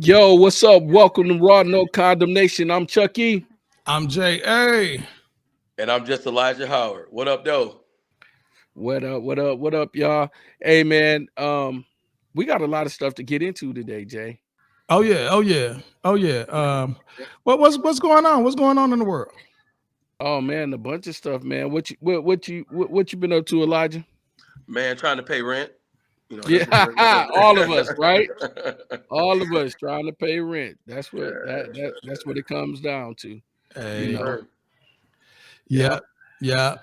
Yo, what's up? Welcome to Raw No Condemnation. I'm Chucky. I'm J.A. And I'm just Elijah Howard. What up, though? What up? What up? What up, y'all? Hey man, we got a lot of stuff to get into today, Jay. Oh yeah, oh yeah, oh yeah. What's going on? What's going on in the world? Oh man, a bunch of stuff, man. What you been up to, Elijah? Man, trying to pay rent. That's a Yeah, all of us, right? regular. All of us trying to pay rent. That's what Yeah, that's what it comes down to. You Hey, know. sir. yeah, Yep. yeah,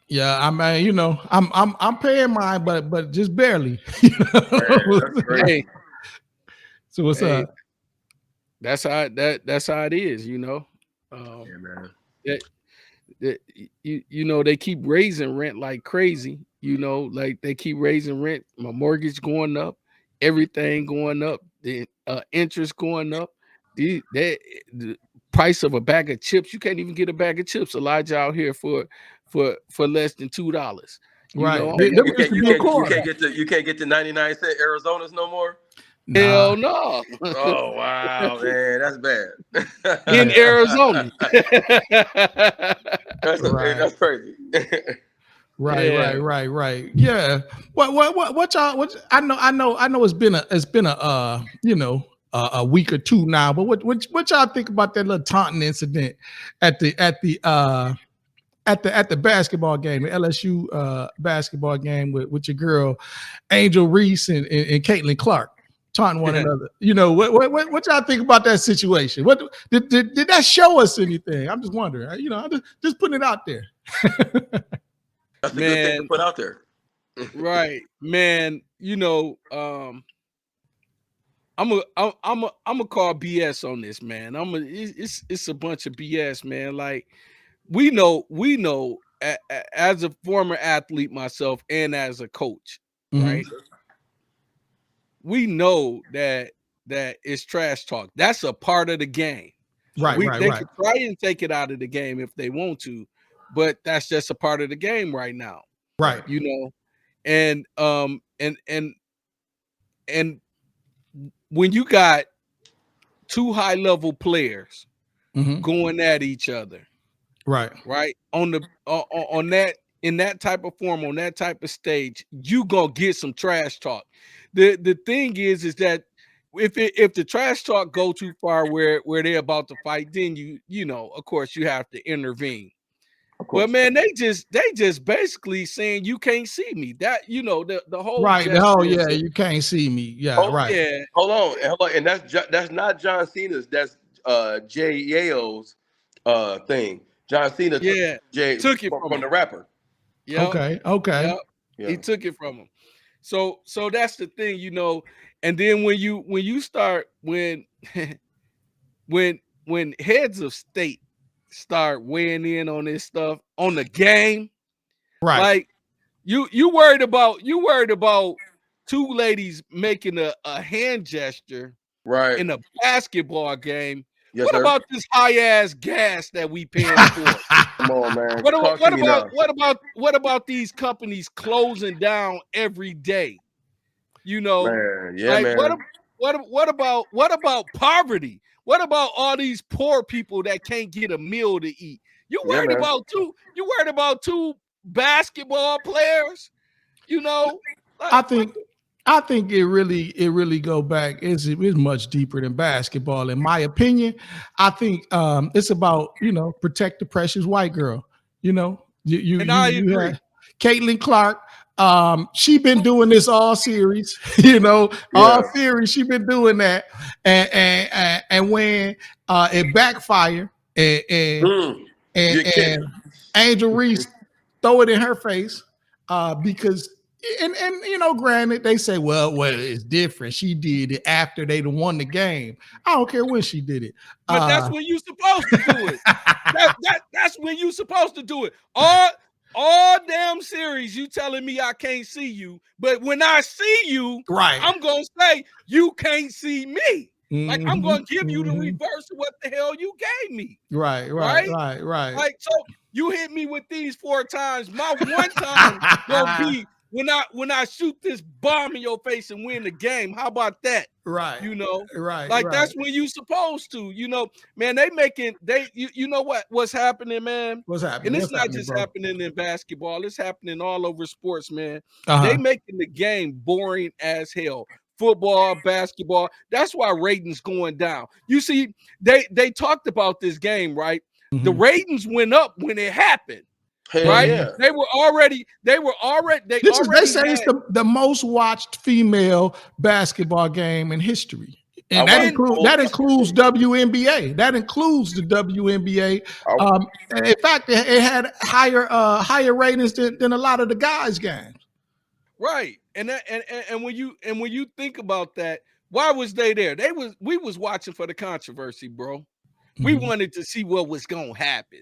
yeah. I mean, I'm paying mine, but just barely. You Man, know? that's Hey, crazy. So what's hey, up? that's how it is, you know. Um Yeah, man. that, they keep raising rent like crazy, like they keep raising rent, my mortgage going up, everything going up, the interest going up, the price of a bag of chips, you can't even get a bag of chips, Elijah, out here for less than $2. Right, I'm them You used can't to you be a can't you quarter. can't get the 99-cent Arizonas no more. Nah, hell no. Oh wow, man, that's bad. In yeah, Arizona. right, That's crazy. Yeah. right. Yeah. What y'all? What I know. It's been a a week or two now. But what y'all think about that little taunting incident at the basketball game, the LSU basketball game with your girl Angel Reese and Caitlin Clark taunting one another? What y'all think about that situation? What did that show us anything? I'm just wondering. I'm just putting it out there. That's a good thing to Man, put out there. right, man. I'm a call BS on this, man. It's a bunch of BS, man. Like we know as a former athlete myself and as a coach, Mhm. right? We know that it's trash talk. That's a part of the game. Right, Sure. right, They right, could try and take it out of the game if they want to, but that's just a part of the game right now, right. you know. And and when you got two high level players Mhm. going at each other, Right. right? On that, in that type of form, on that type of stage, you gonna get some trash talk. The thing is that if the trash talk go too far where they're about to fight, then of course you have to intervene. Of But course. man, they just basically saying you can't see me. That the whole Right. The whole gesture is yeah, you can't see me. Yeah, Hold, right. yeah, hold on, and that's not John Cena's. That's Jay Yao's thing. John Cena took yeah, Jay took it from from him. the rapper. Yep, Okay. Okay. yep. He Yeah, took it from him. So that's the thing. And then when you start when heads of state start weighing in on this stuff on the game, Right. like you worried about two ladies making a hand gesture right. in a basketball game. Yes, What sir. about this high ass gas that we paying for? Come on, man. What about Talk to what me about now. what about what about these companies closing down every day? You know, Man, yeah, like man. what about poverty? What about all these poor people that can't get a meal to eat? You Yeah, worried man. about two? You worried about two basketball players? You know, like I what? think I think it really go back. It's much deeper than basketball, in my opinion. I think it's about protect the precious white girl. You know, And I you agree. had Caitlin Clark. She been doing this all series. All Yeah. series she been doing that, and when it backfired, and Mm. and, You're and kidding. Angel Reese throw it in her face because and granted they say well it's different. She did it after they done won the game. I don't care when she did it. But that's when you supposed to do it. That's when you supposed to do it. All damn series, you telling me I can't see you, but when I see you, Right. I'm gonna say you can't see me. Like I'm Hmm. gonna give you the Hmm. reverse of what the hell you gave me, Right. Right. right? Right. Right. Like so, you hit me with these 4 times. My one time gonna be when I shoot this bomb in your face and win the game. How about that? Right. You know, Right. like right. that's when you supposed to. You know, man, you know what's happening, man. What's happening? And it's What's not happening, just bro? happening in basketball. It's happening all over sports, man. Uh-huh. They making the game boring as hell. Football, basketball. That's why ratings going down. You see, they talked about this game, right? The ratings went up when it happened. Hell Right? yeah. They already They already say it's had, the most watched female basketball game in history. I And watched the whole includes game. WNBA. That includes the WNBA. I- In fact, it had higher ratings than a lot of the guys' games. right. And when you think about that, why was they there? We was watching for the controversy, bro. We wanted to see what was gonna happen.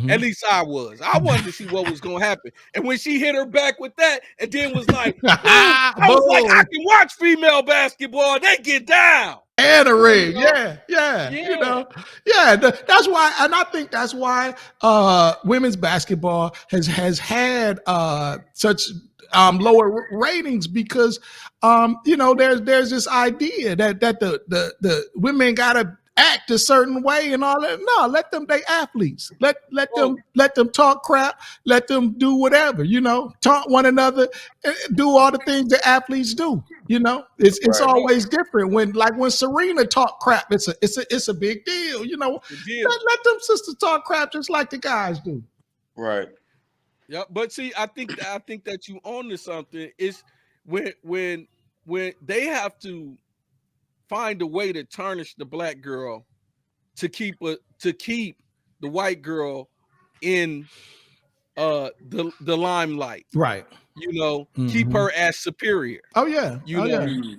At least I was. I wanted to see what was gonna happen. And when she hit her back with that, and then was like, boom, I was like, I can watch female basketball. They get down. And a ring, You know? yeah. You know, that's why, and I think that's why women's basketball has had such lower ratings because you know there's this idea that the women gotta act a certain way and all that. No, let them, they athletes. Let them talk crap, let them do whatever, you know, taunt one another, do all the things that athletes do. You know, it's Right. always different when Serena talk crap. It's a big deal. You know, let them sisters talk crap just like the guys do. Right. Yeah, but see, I think that you own to something. Is when they have to find a way to tarnish the black girl to keep the white girl in the limelight. Right. You know, keep her as superior. Oh yeah. You know.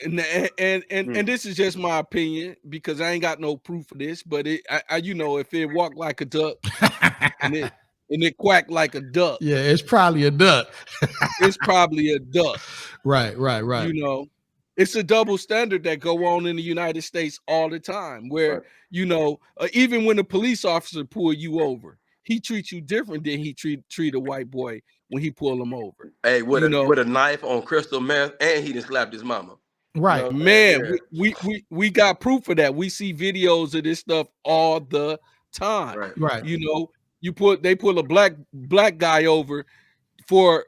And this is just my opinion because I ain't got no proof of this, but I you know, if it walked like a duck and it quacked like a duck, yeah, it's probably a duck. it's probably a duck. Right. You know, it's a double standard that go on in the United States all the time where, you know, even when a police officer pull you over, he treats you different than he treat a white boy when he pull him over. Hey, with You a knife on crystal meth, and he done slapped his mama. Right. You know? Man, we got proof of that. We see videos of this stuff all the time. Right. You know, they pull a black guy over for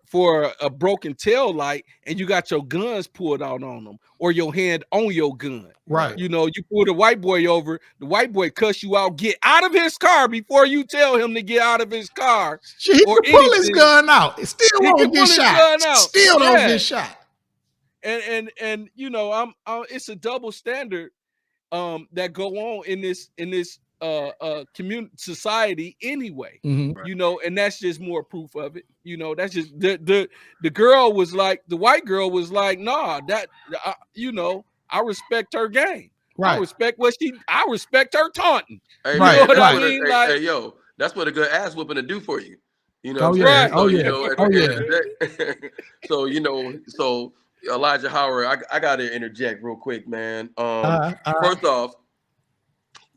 a broken tail light, and you got your guns pulled out on them or your hand on your gun. Right. You know, you pull the white boy over, the white boy cuss you out, get out of his car before you tell him to get out of his car. He can pull his gun out. It still won't get shot. Still don't get shot. And you know, it's a double standard that go on in this community society anyway. You know, and that's just more proof of it. You know, that's just the girl was like, the white girl was like, nah, that you know, I respect her game. Right. I respect her taunting. Hey, you know what I what mean? hey, yo, that's what a good ass whooping to do for you. You know, oh yeah, so, you know, at the end of the day, so you know, so Elijah Howard, I gotta interject real quick, man. First off,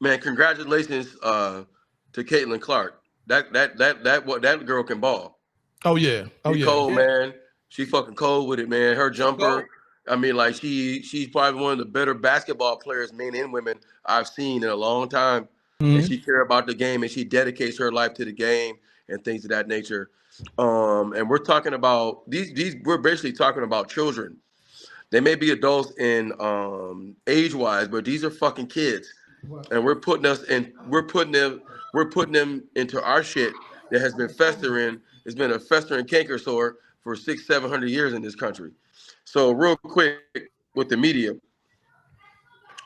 man, congratulations to Caitlin Clark. That girl can ball. Oh yeah. Oh yeah. Cold, man. She fucking cold with it, man. Her jumper. I mean, like she's probably one of the better basketball players, men and women, I've seen in a long time. And she cares about the game and she dedicates her life to the game and things of that nature. And we're talking about these we're basically talking about children. They may be adults in age-wise, but these are fucking kids. And we're putting them into our shit that has been festering. It's been a festering canker sore for 600-700 years in this country. So real quick with the media,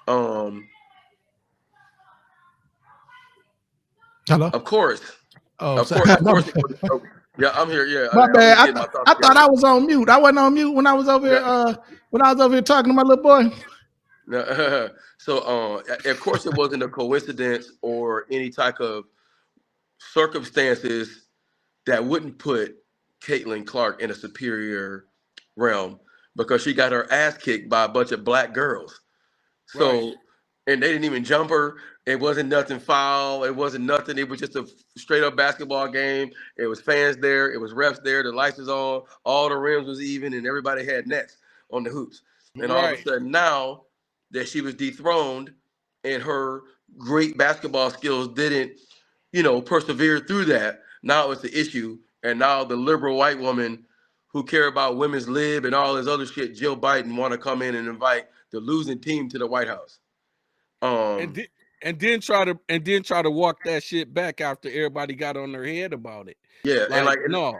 hello. Of course. Oh, of course. Yeah, I'm here. Yeah, my bad. I thought I was on mute. I wasn't on mute when I was over here. When I was over here talking to my little boy. So, of course, it wasn't a coincidence or any type of circumstances that wouldn't put Caitlin Clark in a superior realm because she got her ass kicked by a bunch of black girls. So, and they didn't even jump her. It wasn't nothing foul. It wasn't nothing. It was just a straight up basketball game. It was fans there. It was refs there. The lights was on. All the rims was even, and everybody had nets on the hoops. And all of a Right. sudden, now that she was dethroned, and her great basketball skills didn't, persevere through that. Now it's the issue, and now the liberal white woman who care about women's lib and all this other shit, Jill Biden, want to come in and invite the losing team to the White House. And then try to walk that shit back after everybody got on their head about it. Yeah, Like, no.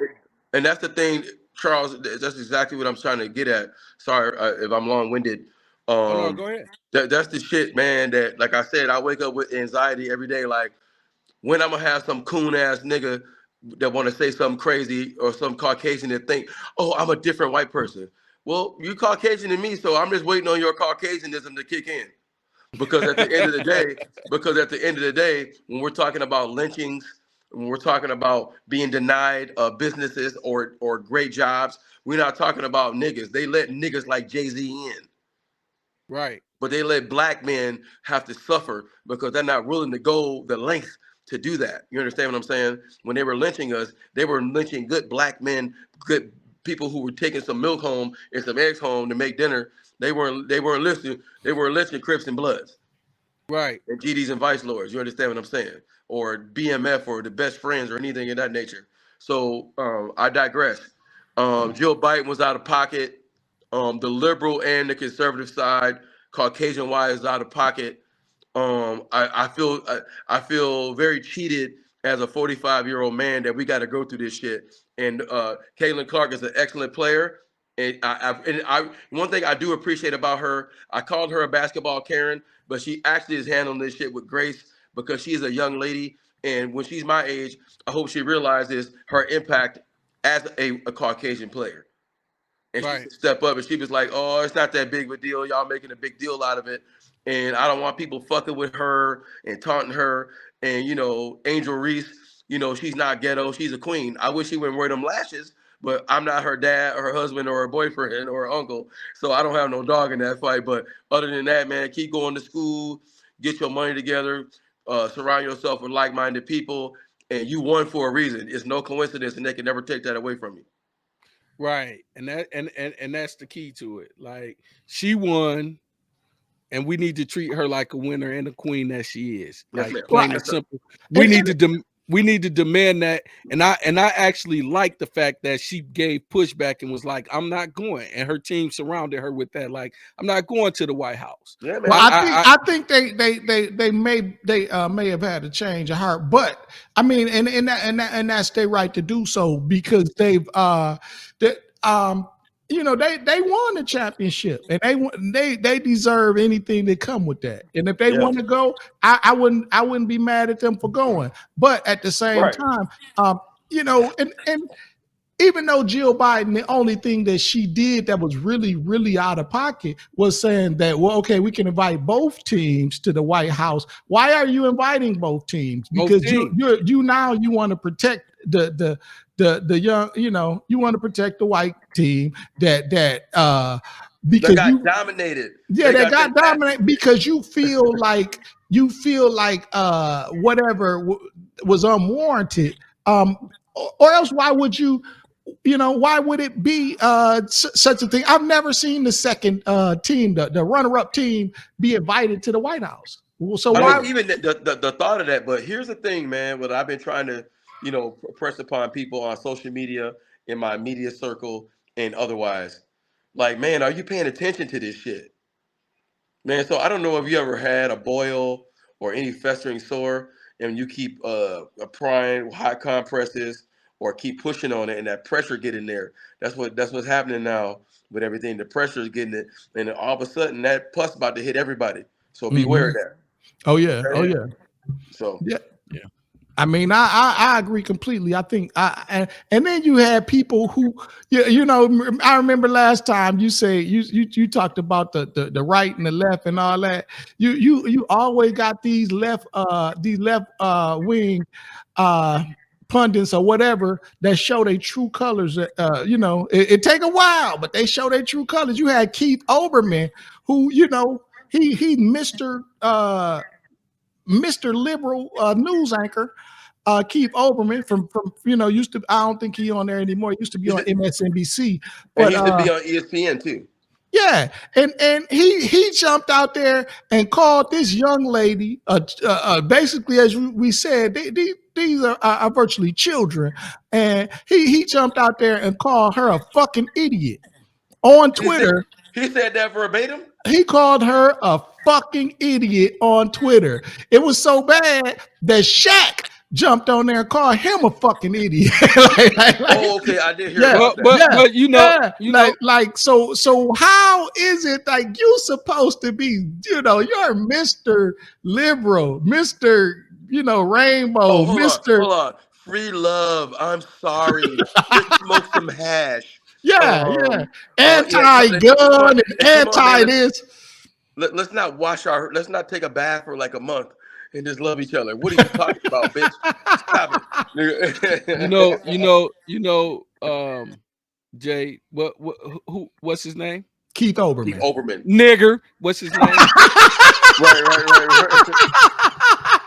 and that's the thing, Charles. That's exactly what I'm trying to get at. Sorry if I'm long-winded. No, go ahead. That's the shit, man. That, like I said, I wake up with anxiety every day. Like, when I'm gonna have some coon ass nigga that want to say something crazy, or some Caucasian that think, oh, I'm a different white person. Well, you Caucasian than me, so I'm just waiting on your Caucasianism to kick in. Because at the end of the day, when we're talking about lynchings, when we're talking about being denied businesses or great jobs, we're not talking about niggas. They let niggas like Jay-Z in. Right. But they let black men have to suffer because they're not willing to go the length to do that. You understand what I'm saying? When they were lynching us, they were lynching good black men, good people who were taking some milk home and some eggs home to make dinner. They weren't listening. They were lynching Crips and Bloods. Right. And GDs and Vice Lords. You understand what I'm saying? Or BMF or the best friends or anything of that nature. So I digress. Jill Biden was out of pocket. The liberal and the conservative side, Caucasian wise, is out of pocket. I feel very cheated as a 45-year-old man that we got to go through this shit. And Caitlin Clark is an excellent player. And one thing I do appreciate about her, I called her a basketball Karen, but she actually is handling this shit with grace because she is a young lady. And when she's my age, I hope she realizes her impact as a Caucasian player. And Right. she step up, and she was like, oh, it's not that big of a deal. Y'all making a big deal out of it. And I don't want people fucking with her and taunting her. And, Angel Reese, she's not ghetto. She's a queen. I wish she wouldn't wear them lashes, but I'm not her dad or her husband or her boyfriend or her uncle. So I don't have no dog in that fight. But other than that, man, keep going to school, get your money together, surround yourself with like-minded people, and you won for a reason. It's no coincidence, and they can never take that away from you. Right. And that's the key to it. Like, she won, and we need to treat her like a winner and a queen that she is. Like, plain and simple. We need to demand that. And I actually like the fact that she gave pushback and was like, I'm not going. And her team surrounded her with that. Like, I'm not going to the White House. Yeah, man. Well, I think they may have had a change of heart, but I mean, and that's their right to do so because they won the championship and they deserve anything that come with that. And if they want to go, I wouldn't be mad at them for going. But at the same time, and even though Jill Biden, the only thing that she did that was really, really out of pocket was saying that, well, okay, we can invite both teams to the White House. Why are you inviting both teams? Because you want to protect the young, you want to protect the white team that because they got dominated. Yeah, they got dominated because you feel like whatever was unwarranted. Or else why would you? Why would it be such a thing? I've never seen the second team, the runner-up team, be invited to the White House. So why even the thought of that? But here's the thing, man. What I've been trying to, press upon people on social media, in my media circle, and otherwise. Like, man, are you paying attention to this shit? Man, so I don't know if you ever had a boil or any festering sore, and you keep applying hot compresses or keep pushing on it, and that pressure get in there. That's what's happening now with everything. The pressure is getting it, and all of a sudden that pus about to hit everybody. So beware of that. Oh yeah. So yeah. I mean, I agree completely. I think, and then you had people who, I remember last time you say you talked about the right and the left and all that. You always got these left wing pundits or whatever that show their true colors. It take a while, but they show their true colors. You had Keith Olbermann, who he Mr. Mr. Liberal news anchor, Keith Olbermann from used to, I don't think he on there anymore. He used to be on MSNBC, but and he used to be on ESPN too. Yeah, and he jumped out there and called this young lady, basically, as we said, these are virtually children, and he jumped out there and called her a fucking idiot on Twitter. He said that verbatim. He called her a fucking idiot on Twitter. It was so bad that Shaq jumped on there and called him a fucking idiot. Oh, okay, I did hear about that. But you know, so how is it like you supposed to be, you're Mr. Liberal, Mr. Rainbow, hold on. Free love. I'm sorry. Just smoke some hash. Anti-gun and anti this. Let's not let's not take a bath for like a month and just love each other. What are you talking about, bitch? Stop it. Jay, what's his name? Keith Olbermann. Keith Olbermann. Nigger, what's his name? right.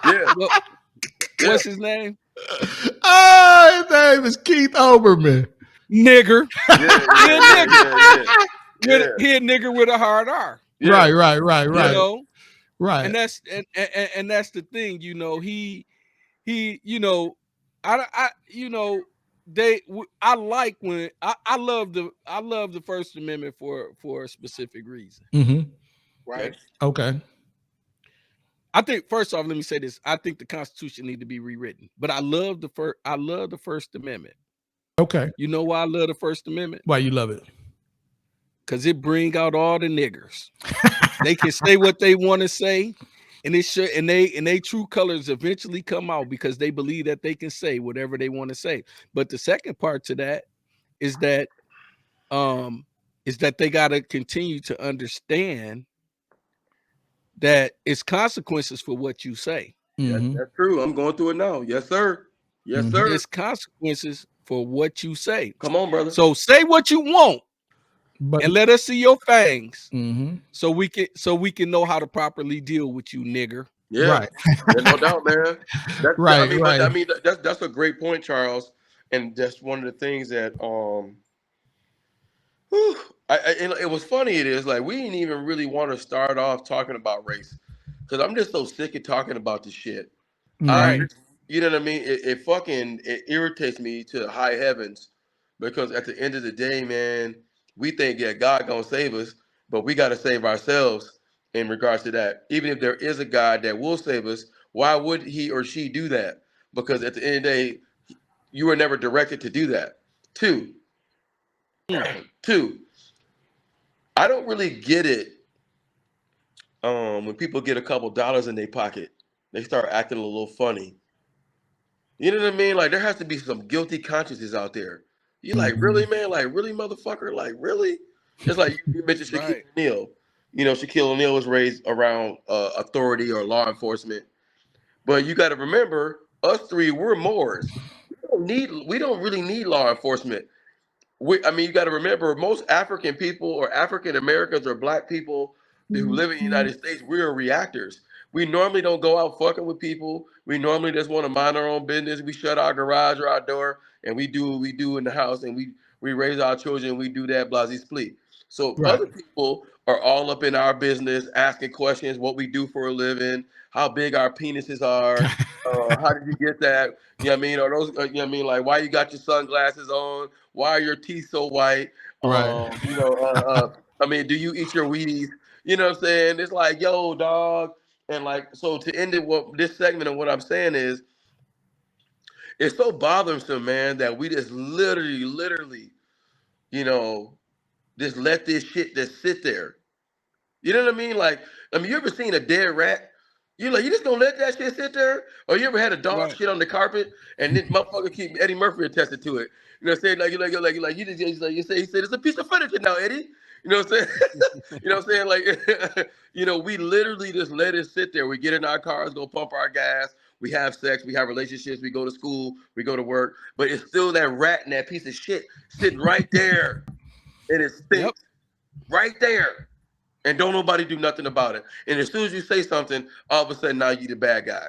Yeah. What's his name? Oh, his name is Keith Olbermann. Nigger. Yeah. He a nigger with a hard R. Yeah. Right. Right. And that's the thing, he I like when I love the First Amendment for a specific reason. Mm-hmm. Right. Okay. I think, first off, let me say this. I think the Constitution need to be rewritten, but I love the First Amendment. Okay. You know why I love the First Amendment? Why you love it? Because it bring out all the niggers. They can say what they want to say, and it should, and they true colors eventually come out because they believe that they can say whatever they want to say. But the second part to that is that they got to continue to understand that it's consequences for what you say. Mm-hmm. That's true. I'm going through it now. Yes, sir. Yes, sir. It's consequences for what you say. Come on, brother. So say what you want, and let us see your fangs, so we can know how to properly deal with you, nigger. Yeah, right. No doubt, man. That's a great point, Charles, and that's one of the things that it was funny. It is like we didn't even really want to start off talking about race because I'm just so sick of talking about this shit. Right. You know what I mean? It irritates me to the high heavens because at the end of the day, man, we think God gonna save us, but we got to save ourselves in regards to that. Even if there is a God that will save us, why would he or she do that? Because at the end of the day, you were never directed to do that. Two, I don't really get it when people get a couple dollars in their pocket, they start acting a little funny. You know what I mean? Like there has to be some guilty consciences out there. You like, really, man? Like, really, motherfucker? Like, really? It's like you mentioned Shaquille O'Neal. You know, Shaquille O'Neal was raised around authority or law enforcement. But you got to remember, us three, we're Moors. We don't really need law enforcement. You got to remember, most African people or African Americans or black people who live in the United States, we're reactors. We normally don't go out fucking with people. We normally just want to mind our own business. We shut our garage or our door and we do what we do in the house and we raise our children. We do that blasé split. So other people are all up in our business, asking questions, what we do for a living, how big our penises are, how did you get that? You know what I mean? Or those, you know what I mean? Like, why you got your sunglasses on? Why are your teeth so white? Right. Do you eat your Wheaties? You know what I'm saying? It's like, yo, dog. And like, so to end it, this segment of what I'm saying is, it's so bothersome, man, that we just literally, just let this shit just sit there. You know what I mean? Like, you ever seen a dead rat? You just gonna let that shit sit there? Or you ever had a dog shit on the carpet and then motherfucker keep Eddie Murphy attested to it? You know what I'm saying? You say it's a piece of furniture now, Eddie. You know what I'm saying? You know what I'm saying? Like, we literally just let it sit there. We get in our cars, go pump our gas, we have sex, we have relationships, we go to school, we go to work, but it's still that rat and that piece of shit sitting right there. And it stinks right there. and don't nobody do nothing about it. And as soon as you say something, all of a sudden now you the bad guy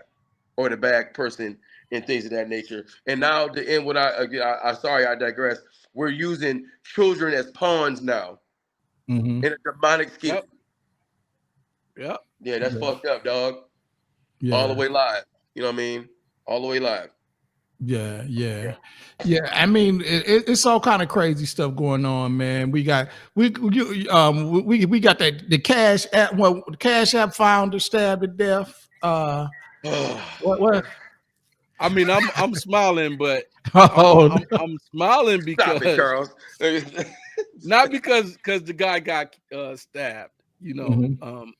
or the bad person and things of that nature. And now the end. When I sorry I digress. We're using children as pawns now in a demonic scheme. Yep. Yep. Yeah, that's fucked up, dog. All the Yeah. way live. You know what I mean? All the way live. Yeah, yeah, yeah. I mean, it's all kind of crazy stuff going on, man. We got we got the Cash App. Well, the Cash App founder stabbed to death. What? I mean, I'm smiling, but Oh, I'm smiling Stop it, because Charles. not because the guy got stabbed. You know, Mhm.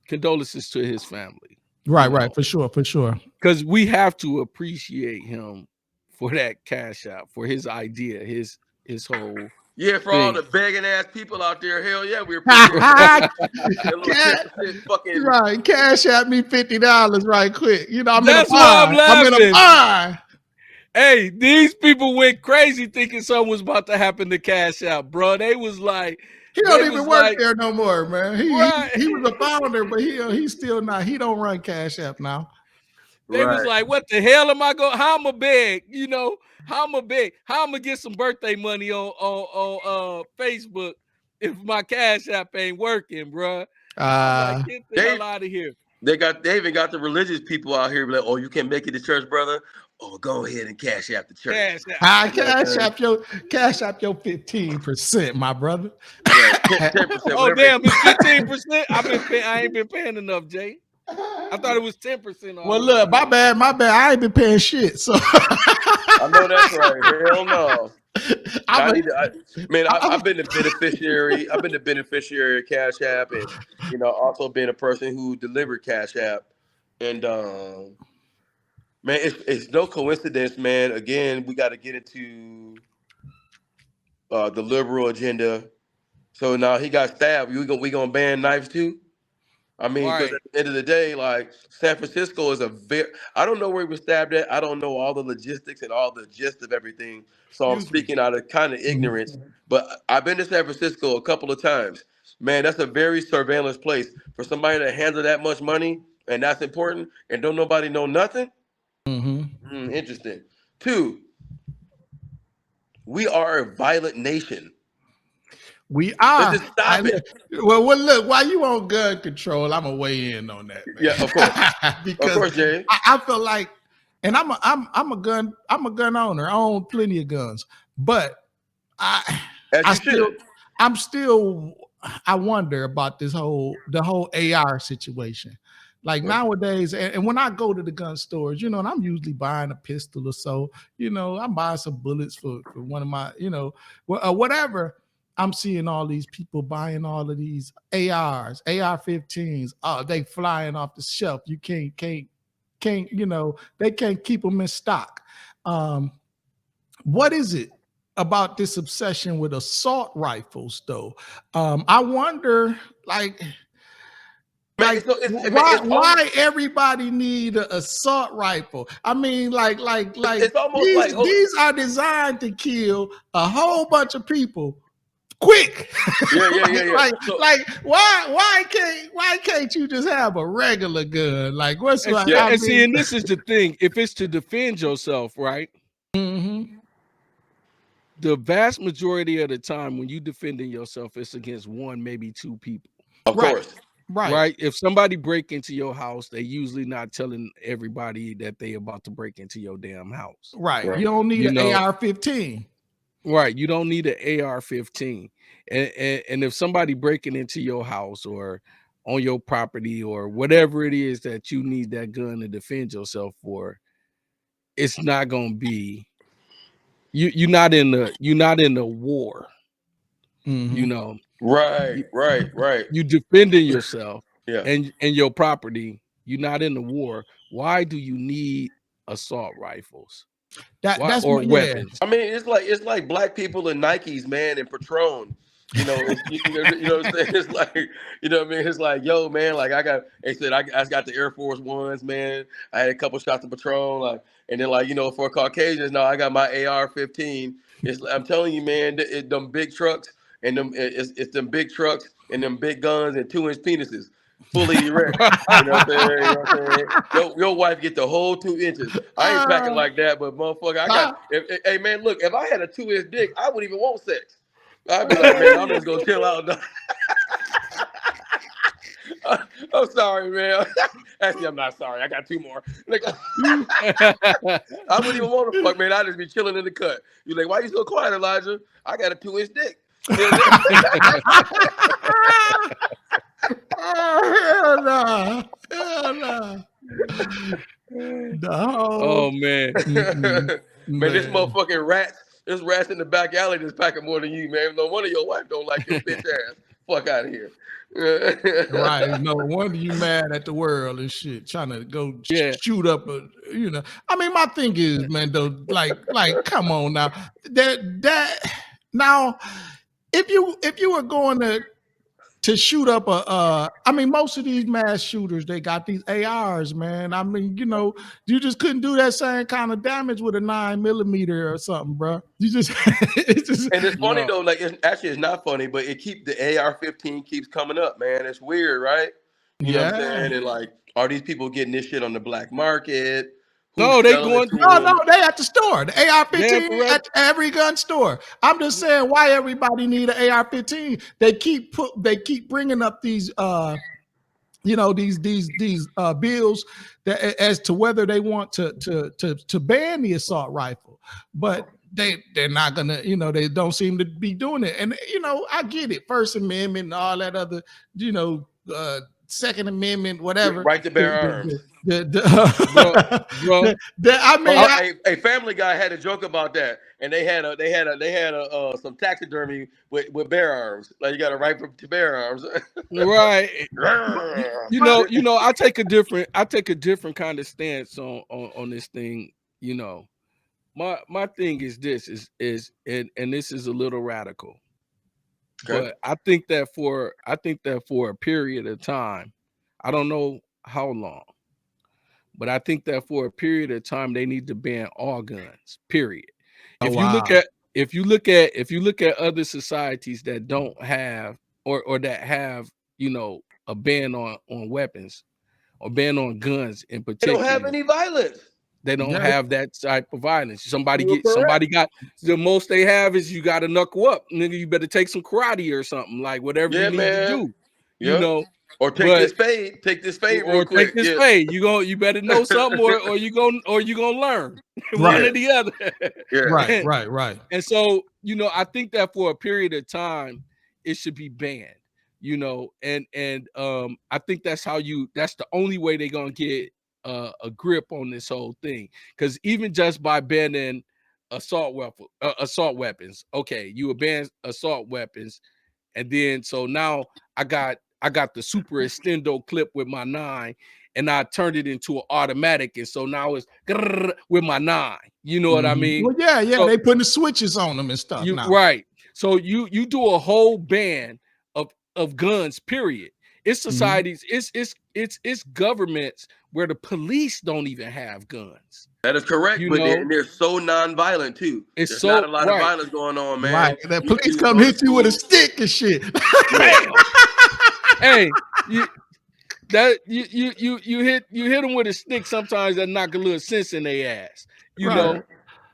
condolences to his family. Right, You know, right, for sure, for sure. because we have to appreciate him for that Cash App, for his idea, his whole Yeah, for all thing. the begging ass people out there, hell yeah, we appreciate that little Cash, 10% fucking. right, Cash App me $50 right quick. You know, I'm That's in a why I'm bind. I'm in a laughing. bind. Hey, these people went crazy thinking something was about to happen to Cash App, bro. They was like, He don't even work there no more, man. right. He was a founder, but he's still not. He don't run Cash App now. They was Right. like, what the hell am I going? How am I beg? You know, how am I beg? How am I get some birthday money on Facebook if my Cash App ain't working, bro? I'm like, get the hell out of here. They even got the religious people out here like, oh, you can't make it to church, brother. Oh, go ahead and cash out the church. Cash App. Cash App your 15%, my brother. Right. 10%. Oh damn, it's 15%. I ain't been paying enough, Jay. I thought it was 10%. Well, look, my bad. I ain't been paying shit. So I know that's right. Hell no. I've been the beneficiary. I've been the beneficiary of Cash App, and also been a person who delivered Cash App. And man, it's no coincidence, man. Again, we got to get into the liberal agenda. So now he got stabbed. We gonna ban knives too? I mean, because Right. at the end of the day, like San Francisco is I don't know where he was stabbed at. I don't know all the logistics and all the gist of everything. So I'm speaking out of kind of ignorance. But I've been to San Francisco a couple of times. Man, that's a very surveillance place for somebody to handle that much money, and that's important. And don't nobody know nothing. Interesting. 2, we are a violent nation. we are. Let's just stop it. Well, look, while you on gun control, I'm gonna weigh in on that, man. Yeah, of course. Because Of course, Jay. I feel like, and I'm a gun owner. I own plenty of guns, but I wonder about the whole AR situation. Like nowadays, and when I go to the gun stores, and I'm usually buying a pistol or so, I'm buying some bullets for one of my, whatever. I'm seeing all these people buying all of these ARs, AR-15s. Oh, they flying off the shelf. You can't, they can't keep them in stock. What is it about this obsession with assault rifles, though? I wonder, why everybody need an assault rifle? I mean, it's almost these are designed to kill a whole bunch of people quick. Yeah. Why can't you just have a regular gun? Like, what's and, like? yeah, and see, and this is the thing. If it's to defend yourself, right? Mm-hmm. The vast majority of the time when you defending yourself, it's against one, maybe two people. Of course. Right. If somebody break into your house, they usually not telling everybody that they about to break into your damn house. Right. You don't need an AR-15. Right. You don't need an AR-15. And if somebody breaking into your house or on your property or whatever it is that you need that gun to defend yourself for, it's not gonna be you're not in the war. Mm-hmm. Right. You defending yourself Yeah. and your property. You're not in the war. Why do you need assault rifles? That's weapons. I mean, it's like black people and Nikes, man, and Patron. You know what I'm saying? It's like, you know what I mean? It's like, yo, man, like I got the Air Force Ones, man. I had a couple shots of Patron, like, and then for Caucasians, now I got my AR-15. I'm telling you, man, them big trucks and it's them big trucks and them big guns and 2-inch penises, fully erect. You know what I'm saying? You know what I'm saying? Your wife get the whole 2 inches. I ain't packing like that, but motherfucker, I got. Hey man, look, if I had a 2-inch dick, I wouldn't even want sex. I'd be like, man, I'm just gonna chill out. I'm sorry, man. Actually, I'm not sorry. I got 2 more. Like, I wouldn't even want to fuck, man. I'd just be chilling in the cut. You like, why you so quiet, Elijah? I got a 2-inch dick. Hell no. Hell no. No. Oh man. Man, this motherfucking rats. There's rats in the back alley that's packing more than you, man. No wonder your wife don't like your bitch ass. Fuck out of here. Right. No wonder you mad at the world and shit, trying to go shoot up you know. I mean, my thing is, man, though, like, come on now. That now, if you were going to shoot up I mean, most of these mass shooters, they got these ARs, man. I mean, you know, you just couldn't do that same kind of damage with a 9mm or something, bro. You just, and it's funny though, like it's not funny, but the AR-15 keeps coming up, man. It's weird, right? You know what I'm saying? And like, are these people getting this shit on the black market? No, they going. No, they at the store. The AR-15 at every gun store. I'm just saying, why everybody need an AR-15? They keep bringing up these you know, these bills that as to whether they want to ban the assault rifle, but they're not gonna, you know, they don't seem to be doing it. And you know, I get it, First Amendment and all that other, you know, Second Amendment, whatever. Right to bear arms. I mean, a Family Guy had a joke about that, and they had some taxidermy with bear arms. Like, you got a right to bear arms, right? you know, I take a different kind of stance on this thing. You know, my thing is this and this is a little radical. Okay. But I think that for a period of time, I don't know how long, but I think that for a period of time they need to ban all guns. Period. If you look at other societies that don't have or that have, you know, a ban on weapons or ban on guns in particular, they don't have any violence. They don't have that type of violence. Somebody got the most they have is you got to knuckle up, nigga. You better take some karate or something, like whatever you need to do. You know, or take this fade. Take this fade real quick. Take this fade. You better know something, or you gonna learn one or the other. Right. And so, you know, I think that for a period of time, it should be banned. You know, and I think that's the only way they're gonna get a grip on this whole thing, because even just by banning assault weapons, okay, you ban assault weapons, and then so now I got the super extendo clip with my 9, and I turned it into an automatic, and so now it's with my 9. You know what I mean? Well, yeah, so, they putting the switches on them and stuff. Right. So you do a whole ban of guns. Period. It's societies. It's governments where the police don't even have guns. That is correct, but they're so non-violent too. There's not a lot of violence going on, man. Right. That police come hit you with a stick and shit. Hey, you hit them with a stick sometimes that knock a little sense in their ass. You know.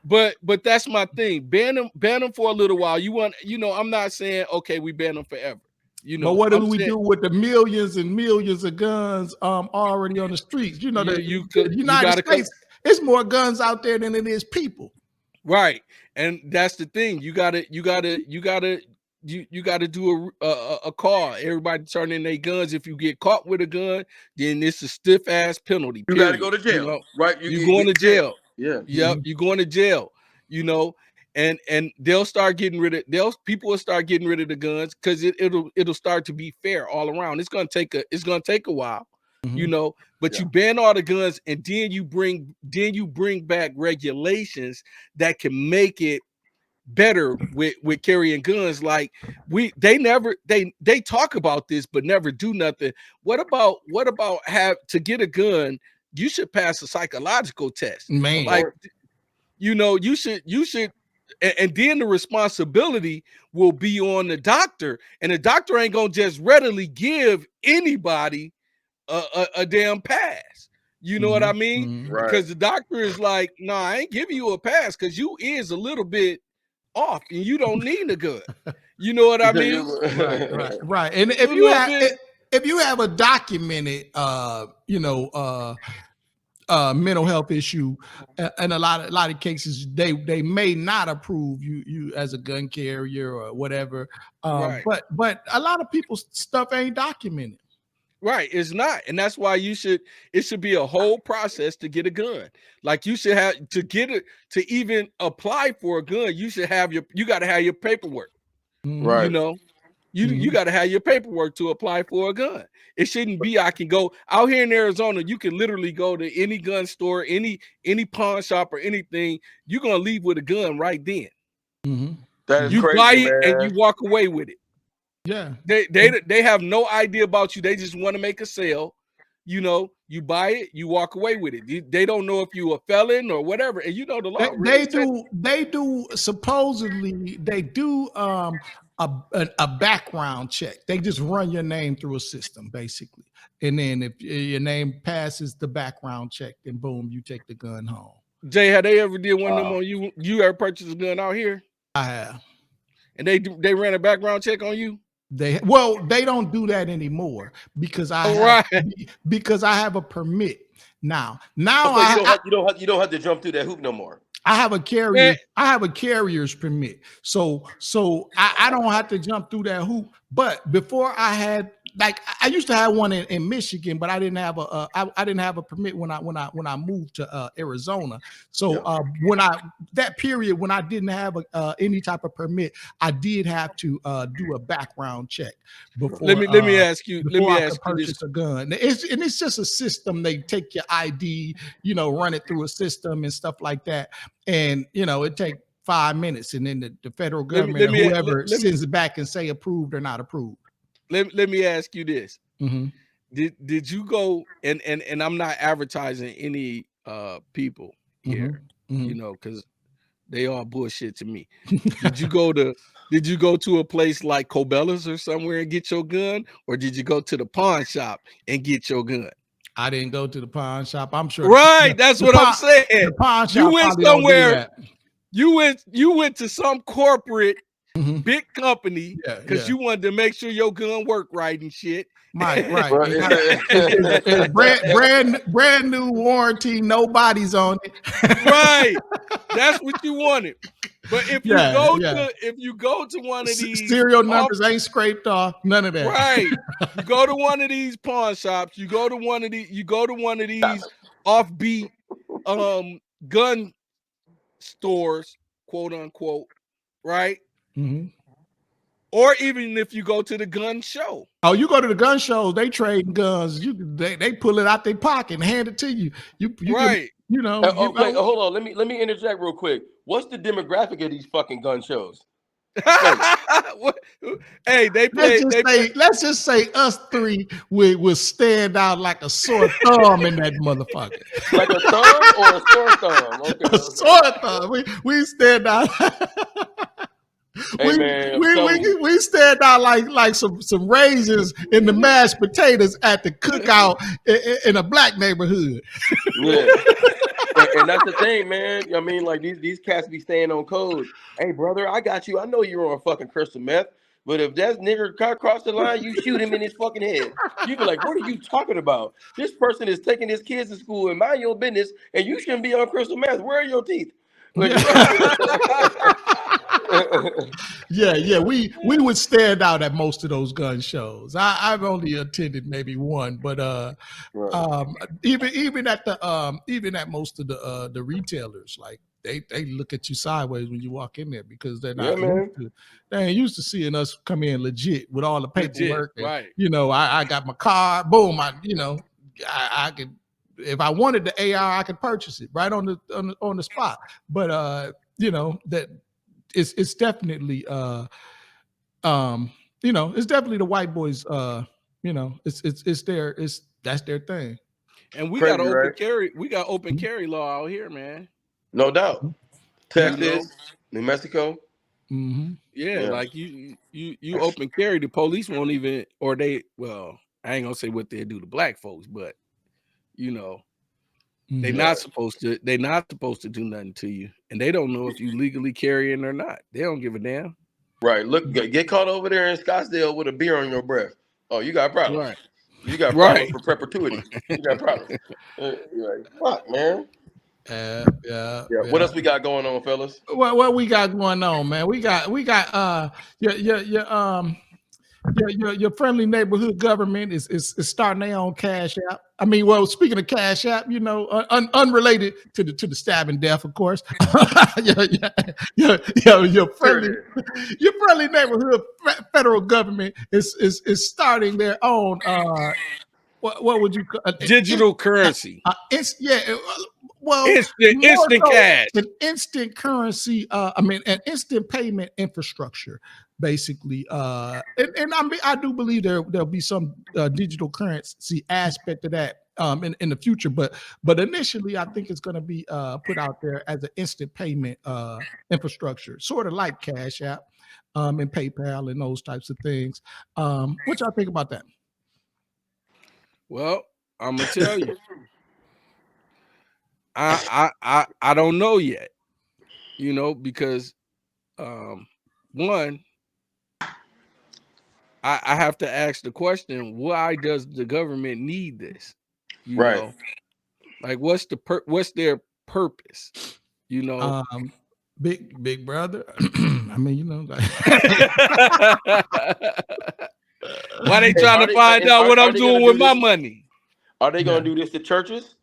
But that's my thing. Ban them for a little while. I'm not saying okay, we ban them forever. You know, but what do we do with the millions and millions of guns already on the streets? You know, the United States, it's more guns out there than it is people. Right, and that's the thing. You gotta do a call. Everybody turn in their guns. If you get caught with a gun, then it's a stiff ass penalty. You gotta go to jail, you know? right? You're going to jail. Yeah. Yep. You're going to jail. You know. And they'll start getting rid of people will start getting rid of the guns, because it'll start to be fair all around. It's gonna take a while, you know. But you ban all the guns, and then you bring back regulations that can make it better with carrying guns. Like they talk about this but never do nothing. What about to get a gun? You should pass a psychological test, man. Like, you know, you should and then the responsibility will be on the doctor, and the doctor ain't gonna just readily give anybody a damn pass. You know what I mean? Right. Because the doctor is like, no, I ain't giving you a pass because you is a little bit off and you don't need a gun. You know what I mean? Right. And if you have a documented mental health issue, in a lot of cases, they may not approve you as a gun carrier or whatever. Right. But a lot of people's stuff ain't documented. Right, it's not, and that's why it should be a whole process to get a gun. Like you should have to get it to even apply for a gun. You got to have your paperwork. Right. You know, you got to have your paperwork to apply for a gun. It shouldn't be I can go out here in Arizona. You can literally go to any gun store, any pawn shop or anything. You're gonna leave with a gun right then. That is you crazy, buy it man. and you walk away with it. Yeah, they have no idea about you. They just want to make a sale. You know, you buy it, you walk away with it. They don't know if you a felon or whatever. And you know the law. They do supposedly they do a background check. They just run your name through a system basically, and then if your name passes the background check, then boom, you take the gun home. Jay, had they ever did one of them on you? You ever purchased a gun out here? I have. And they ran a background check on you? They don't do that anymore because I have a permit now. Okay, you don't have to jump through that hoop no more. I have a carrier. I have a carrier's permit, so I don't have to jump through that hoop. But before I had, like, I used to have one in Michigan, but I didn't have a permit when I moved to Arizona. So that period when I didn't have any type of permit, I did have to do a background check before. Let me ask you. Let me ask you this. A gun. It's just a system. They take your ID, run it through a system and stuff like that, and it take 5 minutes, and then the federal government whoever sends it back and say approved or not approved. Let me ask you this. Did you go and I'm not advertising any people here, because they all bullshit to me. Did you go to a place like Cobella's or somewhere and get your gun, or did you go to the pawn shop and get your gun? I didn't go to the pawn shop. I'm sure. Right, that's what I'm saying. The pawn shop you went somewhere. You went to some corporate big company because you wanted to make sure your gun worked right and shit. Right. brand new warranty, nobody's on it. Right. That's what you wanted. But if you go to one of these serial numbers ain't scraped off, none of that. Right. You go to one of these pawn shops, you go to one of these offbeat gun stores, quote unquote, right? Or even if you go to the gun show. Oh, you go to the gun shows, they trade guns. They pull it out their pocket and hand it to you. Right. Hold on. Let me interject real quick. What's the demographic of these fucking gun shows? Hey, let's just say us three will stand out like a sore thumb in that motherfucker. Like a thumb or a sore thumb? Okay. A sore thumb. We stand out. Hey, we stand out like some raisins in the mashed potatoes at the cookout in a black neighborhood. Yeah. And that's the thing, man. I mean, like these cats be staying on code. Hey, brother, I got you. I know you're on fucking crystal meth, but if that nigger cross the line, you shoot him in his fucking head. You be like, what are you talking about? This person is taking his kids to school and mind your business, and you shouldn't be on crystal meth. Where are your teeth? Like, yeah. We would stand out at most of those gun shows. I've only attended maybe one, but even at most of the retailers, like they look at you sideways when you walk in there because they're not they ain't used to seeing us come in legit with all the paperwork. Right. I got my car, boom. I could. If I wanted the AR, I could purchase it right on the spot. But that it's definitely it's definitely the white boys. That's their thing. And we got open carry. We got open carry law out here, man. No doubt. Yeah. Texas, New Mexico. Mm-hmm. Yeah, Yeah. like you open carry, the police won't even, or they, well, I ain't gonna say what they do to black folks, but you know, they Mm-hmm. not supposed to. They not supposed to do nothing to you, and they don't know if you legally carrying or not. They don't give a damn. Right. Look, get caught over there in Scottsdale with a beer on your breath. Oh, you got problems. Right, You got problems right. for perpetuity. You got problems. You're like, fuck, man. Yeah. Yeah. What else we got going on, fellas? What we got going on, man? We got your friendly neighborhood government is starting their own cash app. I mean, well, speaking of cash app, unrelated to the stabbing death, of course. Your Sure friendly it is. your friendly neighborhood federal government is starting their own what would you call Digital currency, yeah, well, more instant so cash. an instant currency. I mean, an instant payment infrastructure, basically. And I do believe there'll be some digital currency aspect of that in the future. But initially, I think it's going to be put out there as an instant payment infrastructure, sort of like Cash App and PayPal and those types of things. What y'all think about that? Well, I'm gonna tell you, I don't know yet. Because one, I have to ask the question: why does the government need this? You Right. know, like what's their purpose? You know, Big brother. I mean, like why they And trying are to they find and out what are I'm they gonna doing do with my this? money? Are they yeah. gonna do this to churches?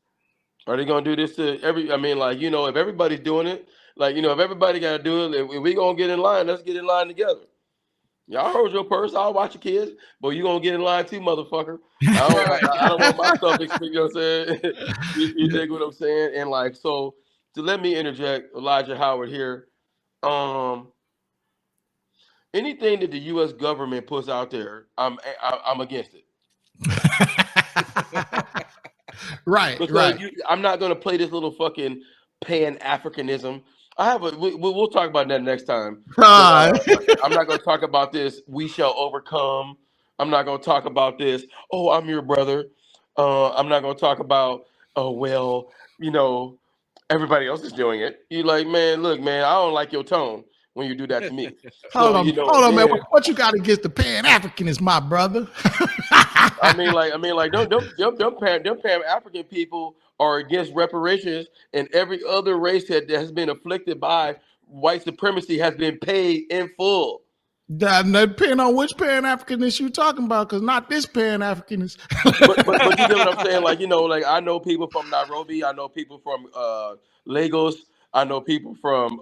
Are they gonna do this to every? I mean, like, if everybody's doing it, like, if everybody gotta do it, if we gonna get in line, let's get in line together. Y'all hold your purse. I'll watch your kids, but you gonna get in line too, motherfucker. Right. I don't want my stuff expensive. You know what I'm saying? You Yeah. dig what I'm saying? And like, so let me interject, Elijah Howard here. Um, Anything that the U.S. government puts out there, I'm against it. Because Right. I'm not gonna play this little fucking Pan Africanism. We'll talk about that next time. But Ah, I'm not gonna talk about this. We shall overcome. I'm not gonna talk about this. Oh, I'm your brother. I'm not gonna talk about. Oh well, you know, everybody else is doing it. You like, man, look, man, I don't like your tone when you do that to me. So hold on, man. then What you got against the Pan Africanist, my brother? them Pan African people are against reparations, and every other race that has been afflicted by white supremacy has been paid in full. That depend on which Pan Africanist you talking about, because not this Pan Africanist. But you get what I'm saying? Like, like I know people from Nairobi, I know people from Lagos, I know people from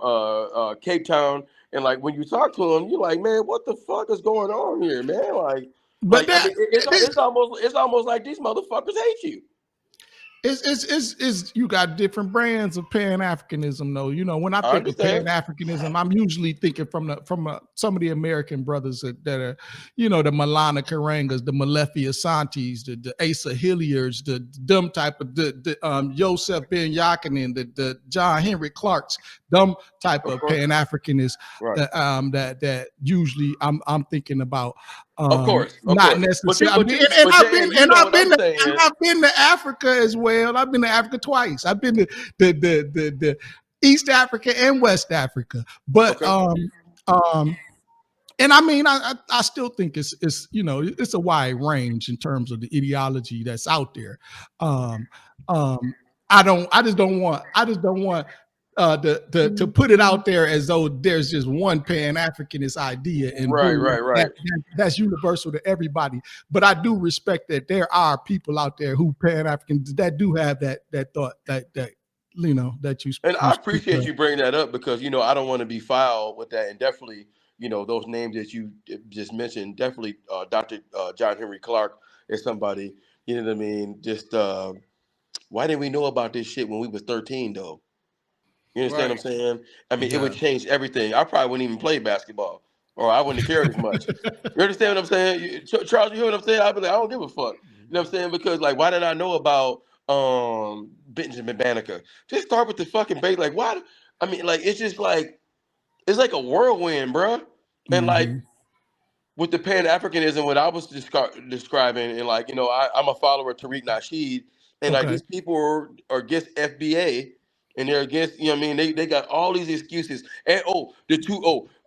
Cape Town, and like when you talk to them, you're like, man, what the fuck is going on here, man? But I mean, this it's almost like these motherfuckers hate you. it's you got different brands of Pan Africanism, though. When I I think of Pan understand. Africanism, I'm usually thinking from some of the American brothers that are, the Malana Karangas, the Malefi Asantes, the Asa Hilliards, the dumb type of the Joseph Ben Yakinen, the John Henry Clarks, dumb type Of of course. Pan Africanists Right. that usually I'm thinking about. Of Not course. But you, necessarily. but you, but JM, you know what I'm saying? I've been to Africa as well. I've been to Africa twice. I've been to the East Africa and West Africa. But Okay. and I mean, I still think it's a wide range in terms of the ideology that's out there. Um, I just don't want to put it out there as though there's just one Pan Africanist idea and Right, boom, right, right. that's universal to everybody. But I do respect that there are people out there who Pan Africans that do have that thought that that And you I speak appreciate of. you bringing that up because I don't want to be foul with that, and definitely those names that you just mentioned, definitely Dr. John Henry Clark is somebody. You know what I mean? Just why didn't we know about this shit when we was 13 though? You understand what Right. I'm saying? I mean, it would Yeah. change everything. I probably wouldn't even play basketball, or I wouldn't have cared as much. You understand what I'm saying? Charles, you hear what I'm saying? I'd be like, I don't give a fuck. You know what I'm saying? Because like, why did I know about Benjamin Banneker? Just start with the fucking base. Like, why? I mean, like it's just like it's like a whirlwind, bro. And like with the Pan Africanism, what I was describing, and like I'm a follower of Tariq Nasheed, and like Okay. these people are against FBA, and they're against what I mean. They got all these excuses, and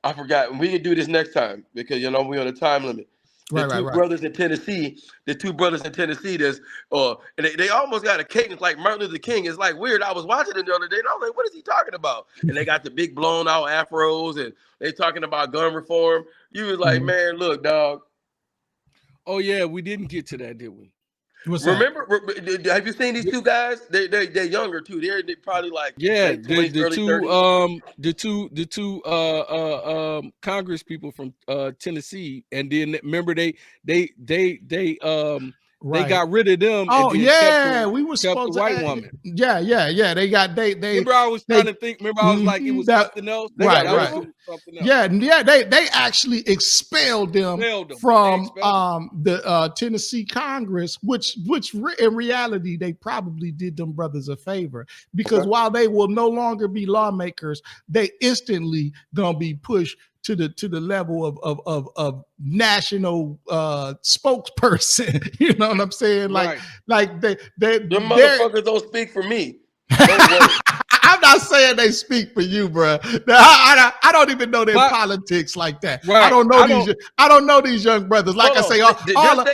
I forgot. We can do this next time because we on a time limit. The Right, right, two right. brothers in Tennessee, there's and they almost got a cadence like Martin Luther King. It's like weird. I was watching it the other day, and I was like, "What is he talking about?" And they got the big blown out afros, and they talking about gun reform. You was like, man, look, dog. Oh yeah, we didn't get to that, did we? What's that? Remember? Have you seen these two guys? They're younger too. They're probably like Yeah, late 20s, the early two 30s. Congress people from Tennessee, and then remember they Right. got rid of them and Oh then yeah, we were kept the supposed to. white woman. Yeah. They got they Remember, I was trying to think. Remember, I was like, it was that something else. They got right, rid right. of them? Something else. Yeah. They actually expelled them Expelled them. from They expelled the Tennessee Congress, which in reality they probably did them brothers a favor because while they will no longer be lawmakers, they instantly gonna be pushed to the level of national spokesperson. You know what I'm saying? Right. Like Them they're motherfuckers don't speak for me. Don't worry. I'm not saying they speak for you, bro. I don't even know their But- politics like that. Right. I don't know I don't know these young brothers. Like Hold I say, on.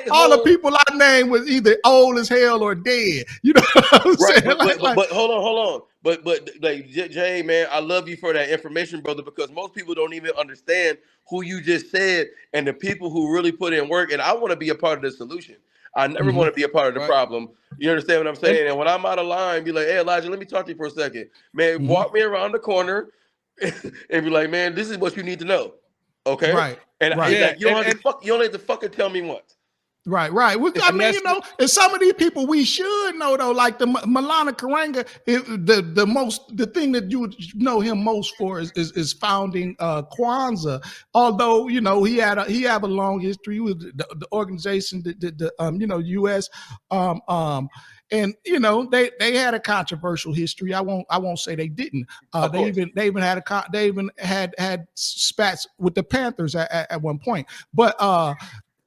all the people I named was either old as hell or dead. You know what I'm Right, saying? but hold on. But like Jay, man, I love you for that information, brother, because most people don't even understand who you just said and the people who really put in work. And I want to be a part of the solution. I never want to be a part of the Right. problem. You understand what I'm saying? And when I'm out of line, be like, hey, Elijah, let me talk to you for a second. Man, walk me around the corner and be like, man, this is what you need to know. Okay? Right. And Right. like, you don't have to fucking tell me what. Right. I mean, and some of these people we should know though, like the Malana Karanga. The thing that you would know him most for is founding Kwanzaa. Although he have a long history with the organization, the U.S. And they had a controversial history. I won't say they didn't. They even had spats with the Panthers at one point, but.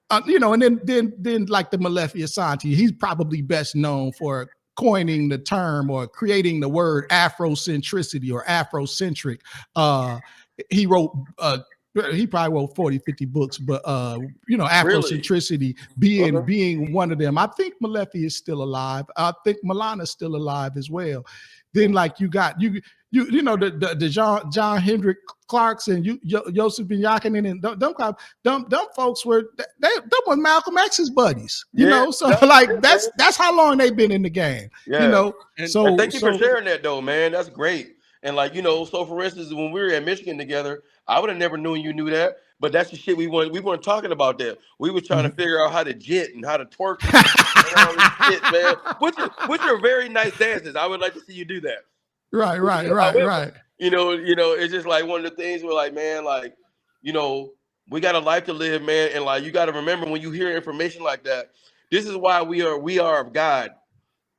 And then like the Malefi Asante, he's probably best known for coining the term or creating the word Afrocentricity or Afrocentric. He wrote he probably wrote 40, 50 books, but Afrocentricity being one of them. I think Malefi is still alive. I think Milana's still alive as well. Then like you got the John Hendrick Clarks and Joseph Ben Yakinen and them folks were Malcolm X's buddies. So like that's how long they've been in the game. Yeah. And thank you for sharing that though, man. That's great. And like, so for instance, when we were in Michigan together, I would have never known you knew that. But that's the shit we weren't talking about that. We were trying to figure out how to jit and how to twerk and all this shit, man. Which are very nice dances. I would like to see you do that. Right. However, it's just like one of the things where like, man, like, we got a life to live, man. And like, you got to remember when you hear information like that, this is why we are of God.